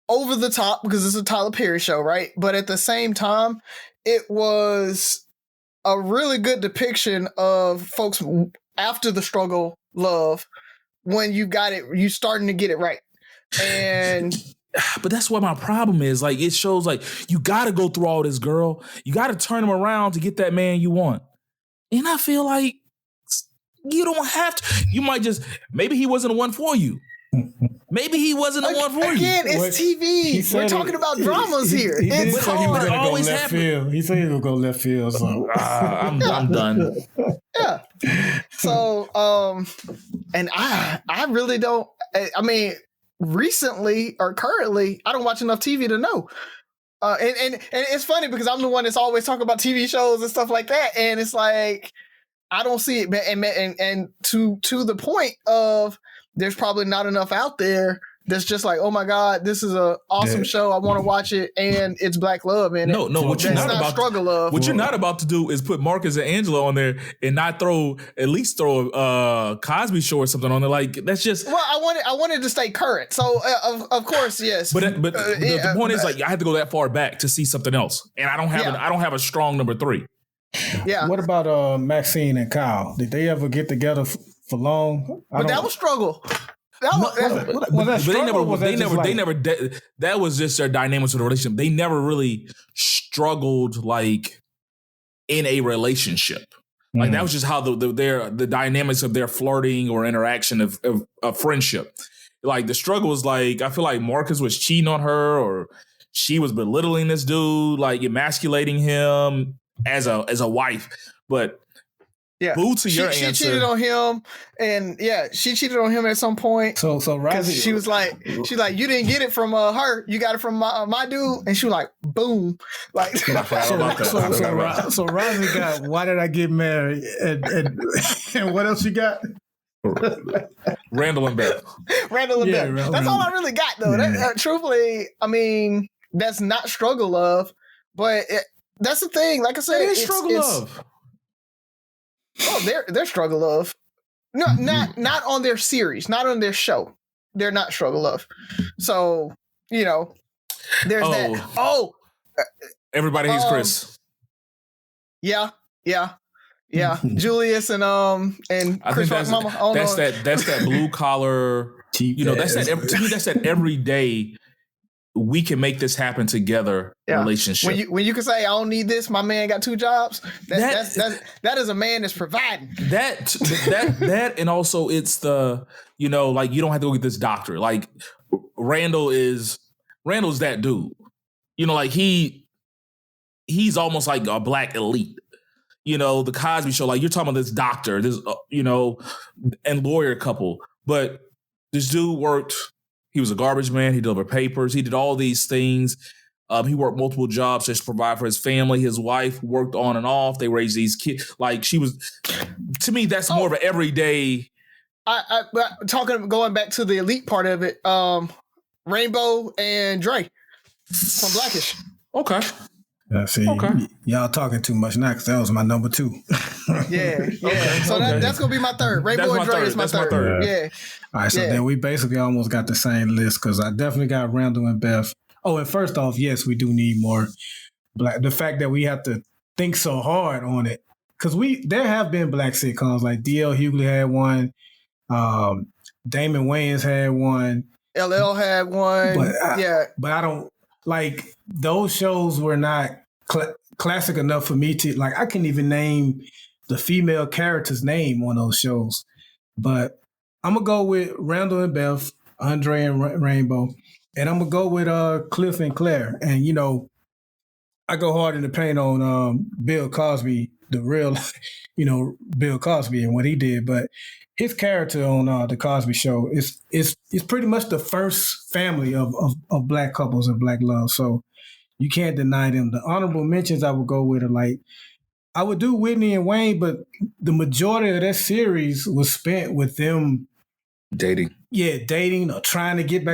Speaker 3: over the top because it's a Tyler Perry show, right? But at the same time, it was a really good depiction of folks after the struggle, love. When you got it, you starting to get it right. And
Speaker 1: but that's what my problem is. Like, it shows like you gotta go through all this, girl. You gotta turn him around to get that man you want. And I feel like you don't have to. You might just, maybe he wasn't the one for you. Maybe he wasn't the one for you.
Speaker 3: Again, it's TV. We're talking about dramas here.
Speaker 2: He
Speaker 3: It's
Speaker 2: said he was
Speaker 3: hard.
Speaker 2: going to go left field. He said he was going to go left field. So
Speaker 1: I'm done.
Speaker 3: Yeah. So, and I really don't. I mean, recently or currently, I don't watch enough TV to know. And it's funny because I'm the one that's always talking about TV shows and stuff like that, and it's like I don't see it. And to the point of, there's probably not enough out there that's just like, oh my God, this is an awesome show. I want to watch it, and it's black love in it.
Speaker 1: No, what you're not about
Speaker 3: struggle love.
Speaker 1: What you're not about to do is put Marcus and Angela on there and not at least throw a Cosby Show or something on there. Like, that's just.
Speaker 3: Well, I wanted to stay current, so of course, yes.
Speaker 1: But the point is, like, I had to go that far back to see something else, and I don't have a strong number 3.
Speaker 3: Yeah.
Speaker 2: What about Maxine and Kyle? Did they ever get together for long?
Speaker 3: That was struggle.
Speaker 1: That was just their dynamics of the relationship. They never really struggled like in a relationship. Like, that was just how the dynamics of their flirting or interaction of friendship. Like, the struggle was like, I feel like Marcus was cheating on her, or she was belittling this dude, like emasculating him as a wife. But
Speaker 3: yeah,
Speaker 1: Boo, to your answer,
Speaker 3: she cheated on him, and she cheated on him at some point.
Speaker 2: So Razi,
Speaker 3: she's like, you didn't get it from her, you got it from my dude, and she was like, boom, like.
Speaker 2: So Razi got Why Did I Get Married, and what else you got?
Speaker 1: Randall and Beth.
Speaker 3: That's all I really got, though.
Speaker 2: Yeah.
Speaker 3: Truthfully, I mean, that's not struggle love, but that's the thing. Like I said,
Speaker 1: it's struggle love.
Speaker 3: Oh, they're struggle love. No, not on their series, not on their show. They're not struggle love. So, there's that. Oh,
Speaker 1: everybody hates Chris.
Speaker 3: Yeah. Julius and Chris Rock's mama.
Speaker 1: That's that blue collar. That's that everyday. We can make this happen together relationship.
Speaker 3: When you can say, I don't need this, my man got 2 jobs. That is a man that's providing.
Speaker 1: That and also it's the, like, you don't have to go get this doctor. Like, Randall's that dude. Like, he's almost like a black elite. The Cosby Show, like, you're talking about this doctor, this and lawyer couple. But this dude worked. He was a garbage man. He delivered papers. He did all these things. He worked multiple jobs just to provide for his family. His wife worked on and off. They raised these kids. Like, she was, to me, that's more of an everyday.
Speaker 3: Going back to the elite part of it, Rainbow and Dre from Blackish.
Speaker 1: Okay.
Speaker 2: See, y'all talking too much now, because that was my number 2.
Speaker 3: Yeah. Okay. So that's gonna be my 3rd. Rainbow and Dre is my third. Yeah.
Speaker 2: All right, so then we basically almost got the same list, because I definitely got Randall and Beth. Oh, and first off, yes, we do need more black. The fact that we have to think so hard on it, because there have been black sitcoms, like D.L. Hughley had one, Damon Wayans had one,
Speaker 3: LL had one,
Speaker 2: but I don't like, those shows were not classic enough for me to, like, I can't even name the female character's name on those shows. But I'm gonna go with Randall and Beth. Andre and Rainbow. And I'm gonna go with Cliff and Claire. And I go hard in the paint on Bill Cosby, the real, Bill Cosby and what he did. But his character on the Cosby Show is pretty much the first family of black couples and black love. So you can't deny them. The honorable mentions I would go with are like, I would do Whitney and Wayne, but the majority of that series was spent with them
Speaker 1: dating.
Speaker 2: Yeah, dating or trying to get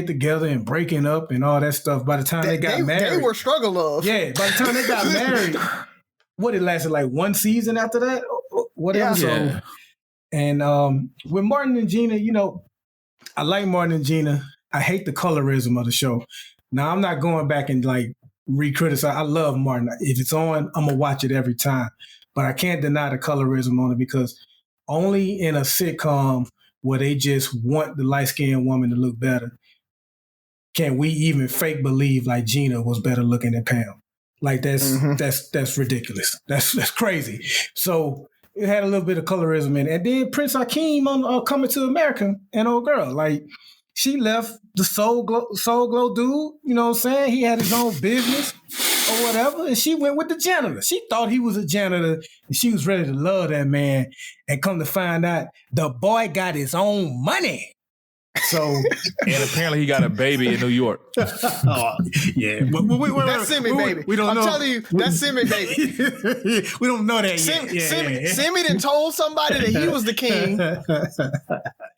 Speaker 2: together and breaking up and all that stuff. By the time they got married,
Speaker 3: they were struggle love.
Speaker 2: Yeah, by the time they got married, it lasted like one season after that, whatever.
Speaker 1: Yeah.
Speaker 2: So, and with Martin and Gina, I like Martin and Gina. I hate the colorism of the show. Now I'm not going back and like re-criticize. I love Martin. If it's on, I'm gonna watch it every time. But I can't deny the colorism on it because only in a sitcom where they just want the light-skinned woman to look better can we even fake believe like Gina was better looking than Pam. Like that's ridiculous. That's crazy. So it had a little bit of colorism in it. And then Prince Akeem on Coming to America and old girl, like she left the Soul Glow dude, you know what I'm saying? He had his own business or whatever, and she went with the janitor. She thought he was a janitor, and she was ready to love that man. And come to find out, the boy got his own money. So,
Speaker 1: and apparently he got a baby in New York.
Speaker 2: Oh, yeah.
Speaker 3: That's Simi, baby.
Speaker 2: We don't know.
Speaker 3: I'm telling you, that's Simi, baby.
Speaker 2: We don't know that yet.
Speaker 3: Simi done told somebody that he was the king.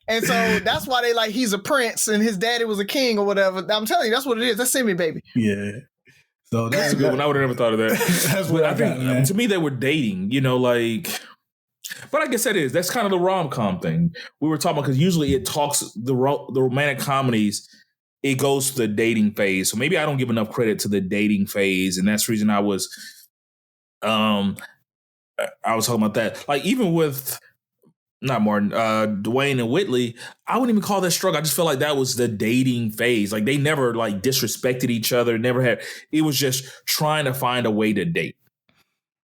Speaker 3: And so that's why they like he's a prince and his daddy was a king or whatever. I'm telling you, that's what it is. That's Simi, baby.
Speaker 2: Yeah. So
Speaker 1: that's a good one. I would have never thought of that.
Speaker 2: That's what I think. Man.
Speaker 1: To me, they were dating, but I guess that's kind of the rom-com thing we were talking about, because usually it talks the romantic comedies, it goes to the dating phase. So maybe I don't give enough credit to the dating phase, and that's the reason I was talking about that. Like even with not Martin, Dwayne and Whitley, I wouldn't even call that struggle. I just feel like that was the dating phase. Like they never like disrespected each other. It was just trying to find a way to date.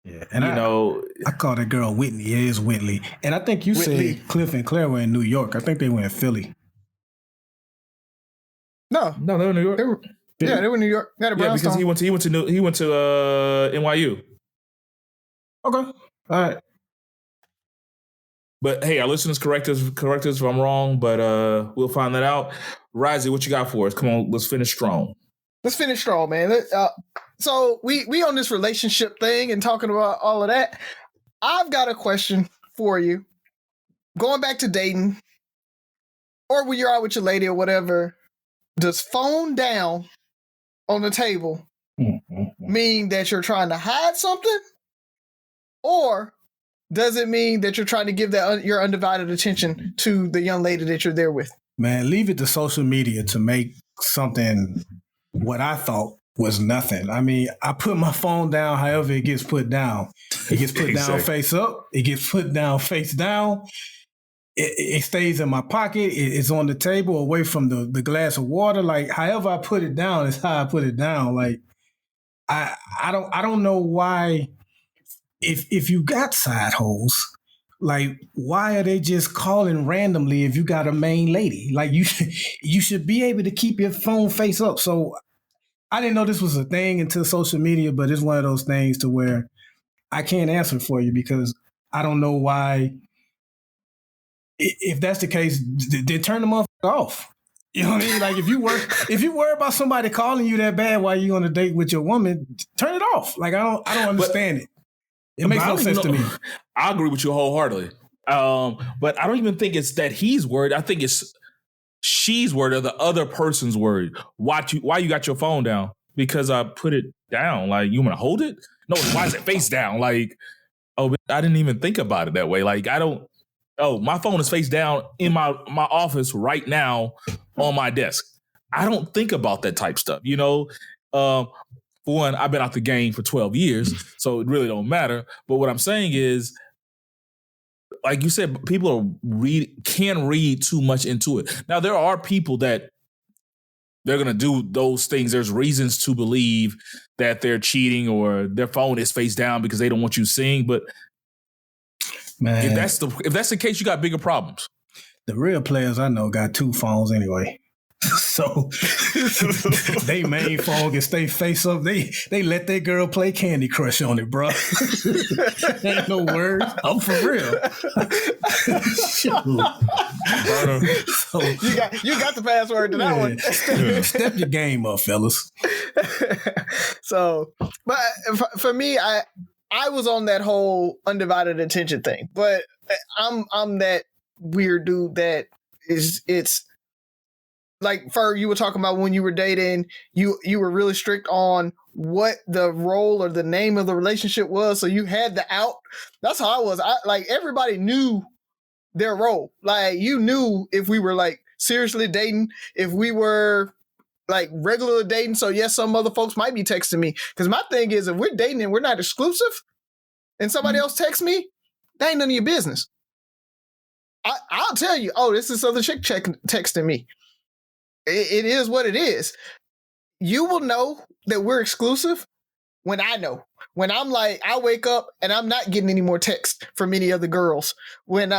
Speaker 2: Yeah, and I call that girl Whitney. It is Whitley. And I think you said Cliff and Claire were in New York. I think they were in Philly.
Speaker 3: No,
Speaker 1: they were in New York.
Speaker 3: They were in New York.
Speaker 1: Because he went to NYU.
Speaker 2: Okay, all right.
Speaker 1: But hey, our listeners correct us if I'm wrong, but we'll find that out. Razi, what you got for us? Come on, let's finish strong.
Speaker 3: Let's finish strong, man. So we on this relationship thing and talking about all of that. I've got a question for you. Going back to dating, or when you're out with your lady or whatever, does phone down on the table mean that you're trying to hide something? Or does it mean that you're trying to give your undivided attention to the young lady that you're there with?
Speaker 2: Man, leave it to social media to make something what I thought was nothing. I mean, I put my phone down however it gets put down. It gets put down face up. It gets put down face down. It stays in my pocket. It's on the table away from the glass of water. Like, however I put it down is how I put it down. Like, I don't know why, if you got side hoes, like, why are they just calling randomly if you got a main lady? Like, you should be able to keep your phone face up. So I didn't know this was a thing until social media, but it's one of those things to where I can't answer for you because I don't know why. If that's the case, then turn the motherfucker off. You know what I mean? Like if you worry about somebody calling you that bad while you on a date with your woman, turn it off. Like I don't understand it. It makes no sense to me.
Speaker 1: I agree with you wholeheartedly. But I don't even think it's that he's worried. I think it's she's worried or the other person's worried. Why you got your phone down? Because I put it down. Like, you want to hold it? No, why is it face down? Like, oh, I didn't even think about it that way. Like, my phone is face down in my office right now on my desk. I don't think about that type stuff, For one, I've been out the game for 12 years, so it really don't matter. But what I'm saying is, like you said, people can read too much into it. Now, there are people that they're going to do those things. There's reasons to believe that they're cheating or their phone is face down because they don't want you seeing. But man, if that's the case, you got bigger problems.
Speaker 2: The real players I know got 2 phones anyway. So they main phone can stay face up. They let their girl play Candy Crush on it, bro. Ain't no words. I'm for real.
Speaker 3: So, you got the password to that one.
Speaker 2: Step your game up, fellas.
Speaker 3: So, but for me, I was on that whole undivided attention thing, but I'm that weird dude that it's like Ferg, you were talking about when you were dating, you were really strict on what the role or the name of the relationship was. So you had the out. That's how I was. Like everybody knew their role. Like you knew if we were like seriously dating, if we were like regular dating. So yes, some other folks might be texting me. Because my thing is, if we're dating and we're not exclusive and somebody else texts me, that ain't none of your business. I'll tell you, oh, this is other chick texting me. It is what it is. You will know that we're exclusive when I know. When I'm like, I wake up and I'm not getting any more texts from any other girls. When,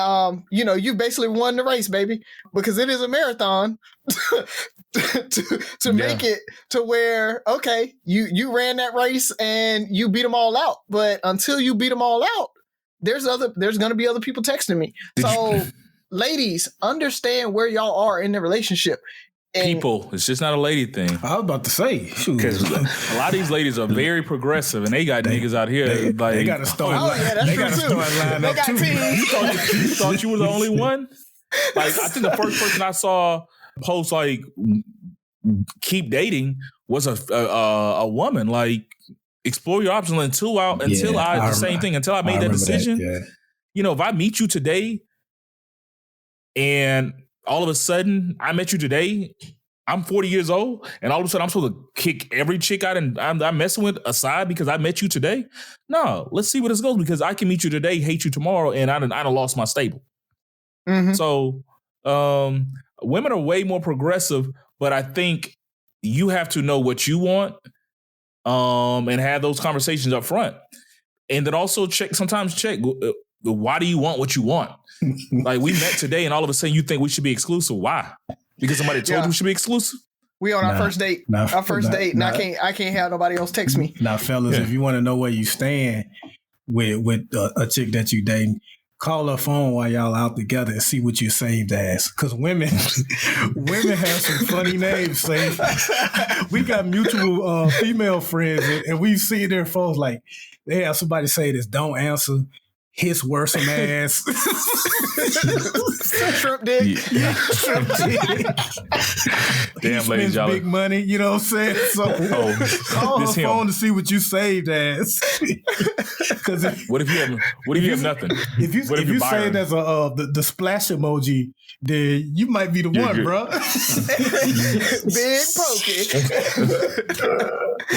Speaker 3: you basically won the race, baby, because it is a marathon to make it to where, okay, you ran that race and you beat them all out. But until you beat them all out, there's going to be other people texting me. Ladies, understand where y'all are in the relationship.
Speaker 1: People, it's just not a lady thing.
Speaker 2: I was about to say,
Speaker 1: because a lot of these ladies are very progressive, and they got niggas out here
Speaker 2: they got to start. They got to start lining up too.
Speaker 1: You thought you were the only one? Like I think the first person I saw post like keep dating was a woman. Like explore your options until I made that decision. If I meet you today, and all of a sudden, I met you today, I'm 40 years old, and all of a sudden I'm supposed to kick every chick out and I'm messing with aside because I met you today? No, let's see where this goes, because I can meet you today, hate you tomorrow, and I done lost my stable. Mm-hmm. So women are way more progressive, but I think you have to know what you want and have those conversations up front. And then also check, why do you want what you want? Like we met today and all of a sudden you think we should be exclusive. Why? Because somebody told you we should be exclusive?
Speaker 3: We on our first date. And I can't have nobody else text me.
Speaker 2: Now, fellas, if you want to know where you stand with a chick that you dating, call her phone while y'all out together and see what you saved as. Because women have some funny names saved. We got mutual female friends and we've seen their phones like they have somebody say this, don't answer. His worse ass.
Speaker 3: Shrimp dick.
Speaker 2: Shrimp dick.
Speaker 1: Damn, ladies, y'all.
Speaker 2: Big money, you know what I'm saying? So call her phone to see what you saved as.
Speaker 1: What if you have nothing?
Speaker 2: If you say it as the splash emoji, then you might be the one, bro.
Speaker 3: Big pokey.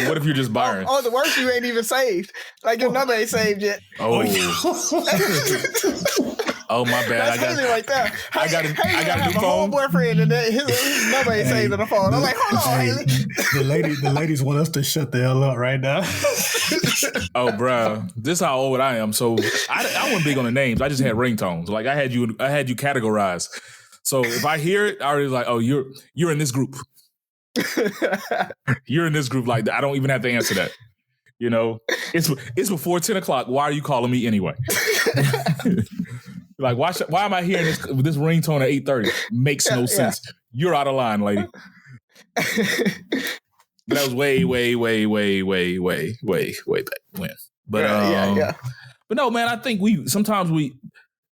Speaker 1: What if you're just Byron?
Speaker 3: Oh, the worst, you ain't even saved. Like your number ain't saved yet.
Speaker 1: Oh, oh my bad.
Speaker 3: That's right there.
Speaker 1: I got a new phone.
Speaker 3: Whole boyfriend and his number ain't saved on the phone. I'm like, hold on, Haley.
Speaker 2: The ladies want us to shut the hell up right now.
Speaker 1: Oh, bro, this is how old I am. So I wasn't big on the names. I just had ringtones. Like I had you categorized. So if I hear it, I already like, oh, you're in this group. You're in this group. Like I don't even have to answer that. You know, it's before 10 o'clock. Why are you calling me anyway? Like, why am I hearing this ringtone at 8:30? Makes no sense. You're out of line, lady. That was way back when. But But no, man, I think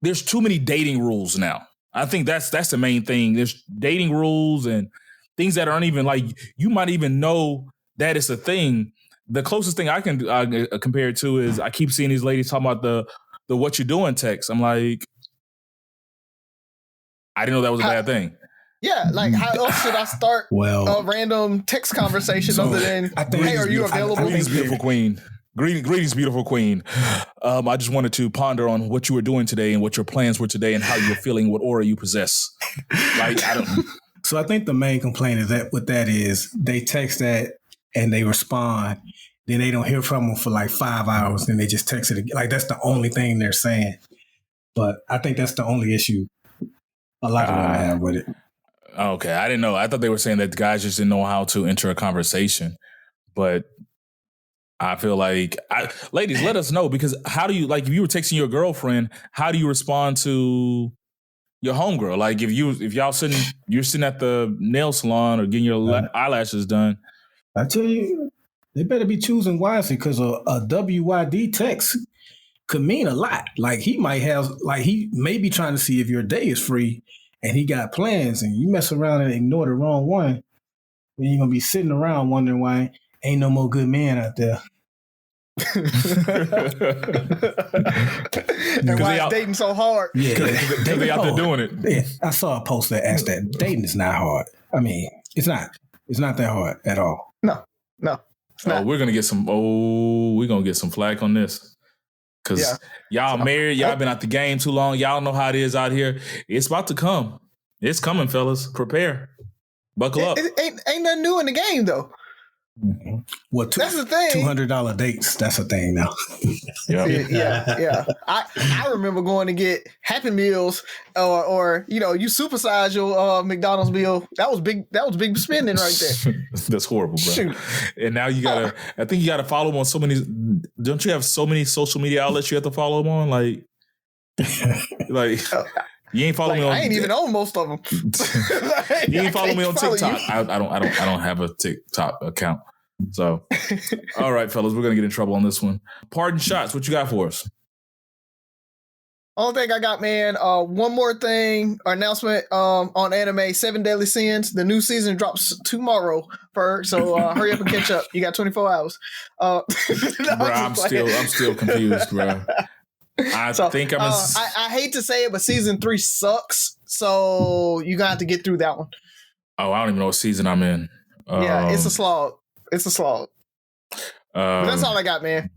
Speaker 1: there's too many dating rules now. I think that's the main thing. There's dating rules and things that aren't even like, you might even know that it's a thing. The closest thing I can compare it to is I keep seeing these ladies talking about the what you doing text. I'm like, I didn't know that was a bad thing.
Speaker 3: Yeah, like how else should I start a random text conversation other than, hey, are you available?
Speaker 1: Greetings, beautiful queen. Greetings, beautiful queen. I just wanted to ponder on what you were doing today and what your plans were today and how you're feeling, what aura you possess. Like, I don't.
Speaker 2: So I think the main complaint is that what that is, they text that and they respond, then they don't hear from them for like 5 hours, and they just text it again. Like that's the only thing they're saying. But I think that's the only issue. a lot of women have with it.
Speaker 1: Okay, I didn't know. I thought they were saying that guys just didn't know how to enter a conversation, but I feel like, ladies, let us know, because how do you, like, if you were texting your girlfriend, how do you respond to your homegirl? Like, if you're sitting at the nail salon or getting your eyelashes done.
Speaker 2: I tell you, they better be choosing wisely, because a WYD text could mean a lot. Like, he may be trying to see if your day is free and he got plans, and you mess around and ignore the wrong one, then you're going to be sitting around wondering why ain't no more good men out there.
Speaker 3: And why is dating so hard?
Speaker 1: Yeah, they out there doing it.
Speaker 2: Yeah, I saw a post that asked that. Dating is not hard. I mean, it's not that hard at all.
Speaker 3: No.
Speaker 1: We're gonna get some flack on this, because y'all married, y'all been out the game too long. Y'all know how it is out here. It's about to come. It's coming, fellas. Prepare. Buckle up.
Speaker 3: Ain't nothing new in the game, though.
Speaker 2: Mm-hmm. Well,
Speaker 3: that's the thing.
Speaker 2: $200 dates. That's a thing now.
Speaker 3: Yeah. I remember going to get Happy Meals, or you supersize your McDonald's meal. That was big. That was big spending right there.
Speaker 1: That's horrible, bro. Shoot. And now you gotta. I think you gotta follow them on so many. Don't you have so many social media outlets you have to follow them on? Like. You ain't following me on.
Speaker 3: I ain't even on most of them.
Speaker 1: You ain't following me on TikTok. I don't have a TikTok account. So, all right, fellas, we're gonna get in trouble on this one. Pardon shots. What you got for us?
Speaker 3: Only thing I got, man. One more thing. Announcement on anime. 7 Deadly Sins. The new season drops tomorrow. Ferg. So hurry up and catch up. You got 24 hours.
Speaker 1: Bro, I'm still confused, bro. I
Speaker 3: hate to say it, but season 3 sucks. So you're gonna have to get through that one.
Speaker 1: Oh, I don't even know what season I'm in.
Speaker 3: Yeah, it's a slog. But that's all I got, man.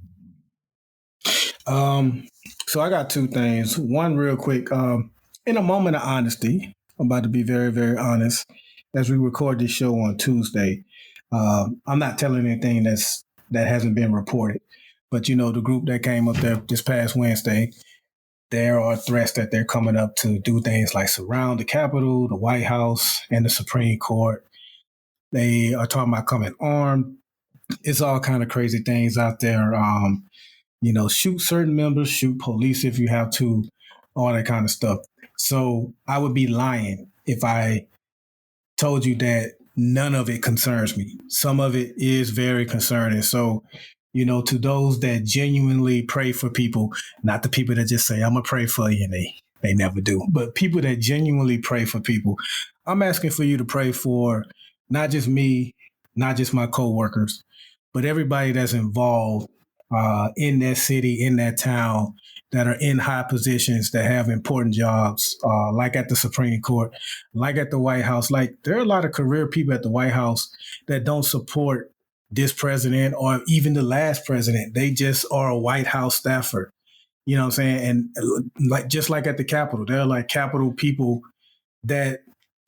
Speaker 2: So I got two things. One, real quick. In a moment of honesty, I'm about to be very, very honest. As we record this show on Tuesday, I'm not telling anything that hasn't been reported. But, the group that came up there this past Wednesday, there are threats that they're coming up to do things like surround the Capitol, the White House, and the Supreme Court. They are talking about coming armed. It's all kind of crazy things out there. Shoot certain members, shoot police if you have to, all that kind of stuff. So I would be lying if I told you that none of it concerns me. Some of it is very concerning. So, to those that genuinely pray for people, not the people that just say, I'm going to pray for you, and they never do, but people that genuinely pray for people, I'm asking for you to pray for not just me, not just my coworkers, but everybody that's involved in that city, in that town, that are in high positions, that have important jobs, like at the Supreme Court, like at the White House. Like, there are a lot of career people at the White House that don't support this president or even the last president. They just are a White House staffer. You know what I'm saying? And just like at the Capitol, they're like Capitol people that,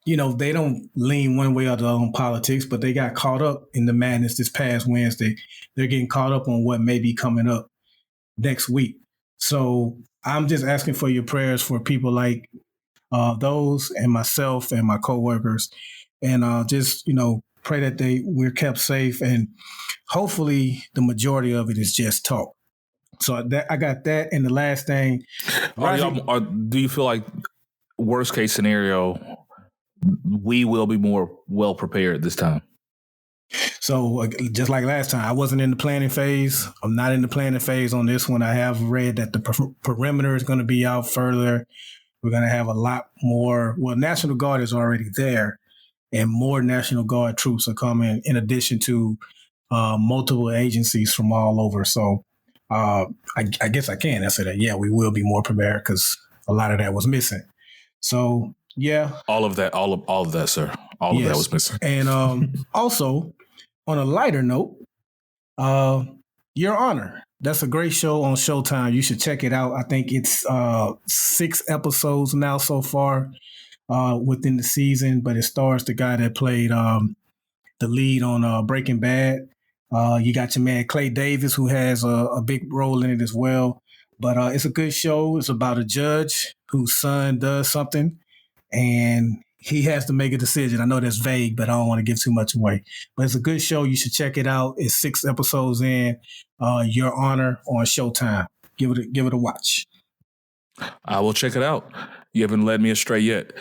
Speaker 2: they don't lean one way or the other on politics, but they got caught up in the madness this past Wednesday. They're getting caught up on what may be coming up next week. So I'm just asking for your prayers for people like those, and myself and my coworkers, and just, pray that we're kept safe, and hopefully the majority of it is just talk. So I got that. And the last thing,
Speaker 1: do you feel like worst case scenario, we will be more well prepared this time?
Speaker 2: So just like last time, I wasn't in the planning phase. I'm not in the planning phase on this one. I have read that the perimeter is going to be out further. We're going to have a lot more. Well, National Guard is already there, and more National Guard troops are coming in addition to multiple agencies from all over. So I guess I can answer that. Yeah, we will be more prepared because a lot of that was missing. So, yeah.
Speaker 1: All of that, sir. All of that was missing.
Speaker 2: And also, on a lighter note, Your Honor. That's a great show on Showtime. You should check it out. I think it's 6 episodes now so far within the season, but it stars the guy that played the lead on Breaking Bad. You got your man Clay Davis, who has a big role in it as well. But it's a good show. It's about a judge whose son does something and he has to make a decision. I know that's vague, but I don't want to give too much away. But it's a good show. You should check it out. It's 6 episodes in. Your Honor on Showtime. Give it a watch.
Speaker 1: I will check it out. You haven't led me astray yet.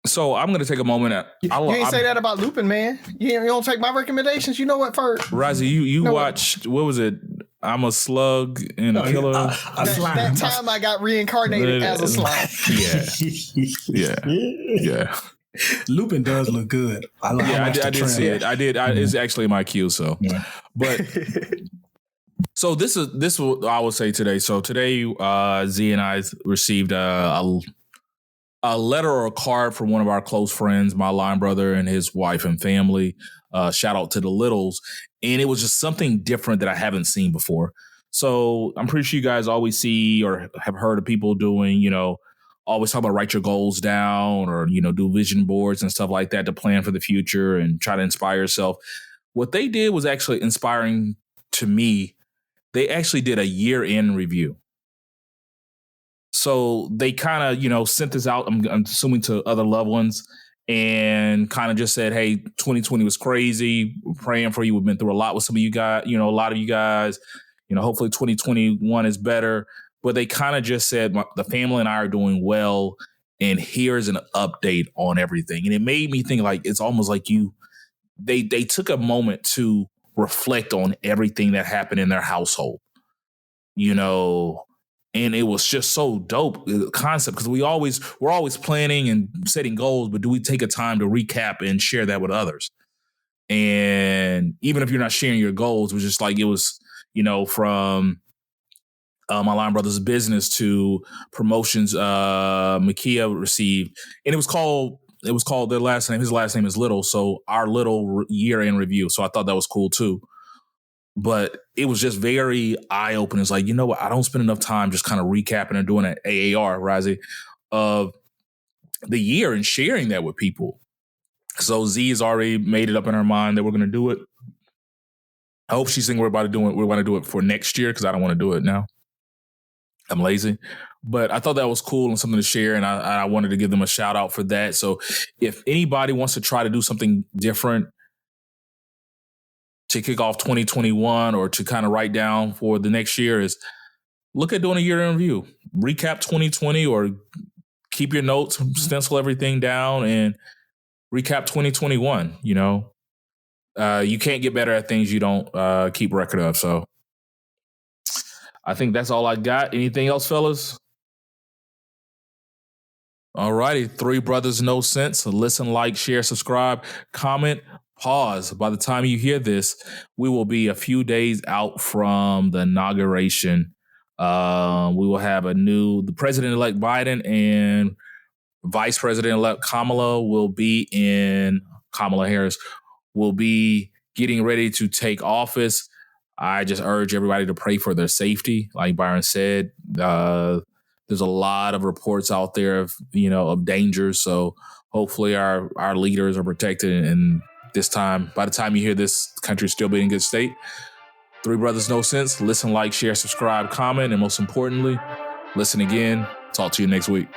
Speaker 1: So I'm going to take a moment.
Speaker 3: You ain't say that about Lupin, man. You don't take my recommendations. You know what, Ferg?
Speaker 1: Razi, you watched, what was it? I'm a slug and a killer.
Speaker 3: That time I got reincarnated as a slime.
Speaker 1: Yeah.
Speaker 2: Lupin does look good. I
Speaker 1: did see it. I did. It's actually my cue. So,
Speaker 2: yeah.
Speaker 1: But so this is what I will say today. So today, Z and I received a letter or a card from one of our close friends, my line brother and his wife and family. Shout out to the Littles. And it was just something different that I haven't seen before. So I'm pretty sure you guys always see or have heard of people doing, always talk about write your goals down or, do vision boards and stuff like that to plan for the future and try to inspire yourself. What they did was actually inspiring to me. They actually did a year-end review. So they kind of, sent this out, I'm assuming, to other loved ones and kind of just said, hey, 2020 was crazy. We're praying for you. We've been through a lot with some of you guys, a lot of you guys, hopefully 2021 is better. But they kind of just said, the family and I are doing well. And here's an update on everything. And it made me think like, it's almost like they took a moment to reflect on everything that happened in their household, and it was just so dope, the concept, because we're always planning and setting goals, but do we take a time to recap and share that with others? And even if you're not sharing your goals, it was just like, it was, from my line brother's business to promotions Makia received. And it was called their last name. His last name is Little. So our Little year-end review. So I thought that was cool too. But it was just very eye-opening. It's like, what? I don't spend enough time just kind of recapping and doing an AAR, Razi, of the year and sharing that with people. So Z has already made it up in her mind that we're going to do it. I hope she's thinking we're going to do it for next year, because I don't want to do it now. I'm lazy. But I thought that was cool and something to share, and I wanted to give them a shout out for that. So if anybody wants to try to do something different to kick off 2021 or to kind of write down for the next year, is look at doing a year in review, recap 2020, or keep your notes, stencil everything down and recap 2021. You can't get better at things you don't keep record of. So I think that's all I got. Anything else, fellas? All righty. 3 Brothers No Sense. Listen, like, share, subscribe, comment, pause. By the time you hear this, we will be a few days out from the inauguration. We will have the President-elect Byron and Vice President-elect Kamala Harris will be getting ready to take office. I just urge everybody to pray for their safety. Like Byron said, there's a lot of reports out there of danger. So hopefully our leaders are protected. And by the time you hear this, the country still be in good state. 3 Brothers No Sense. Listen, like, share, subscribe, comment, and most importantly, listen again. Talk to you next week.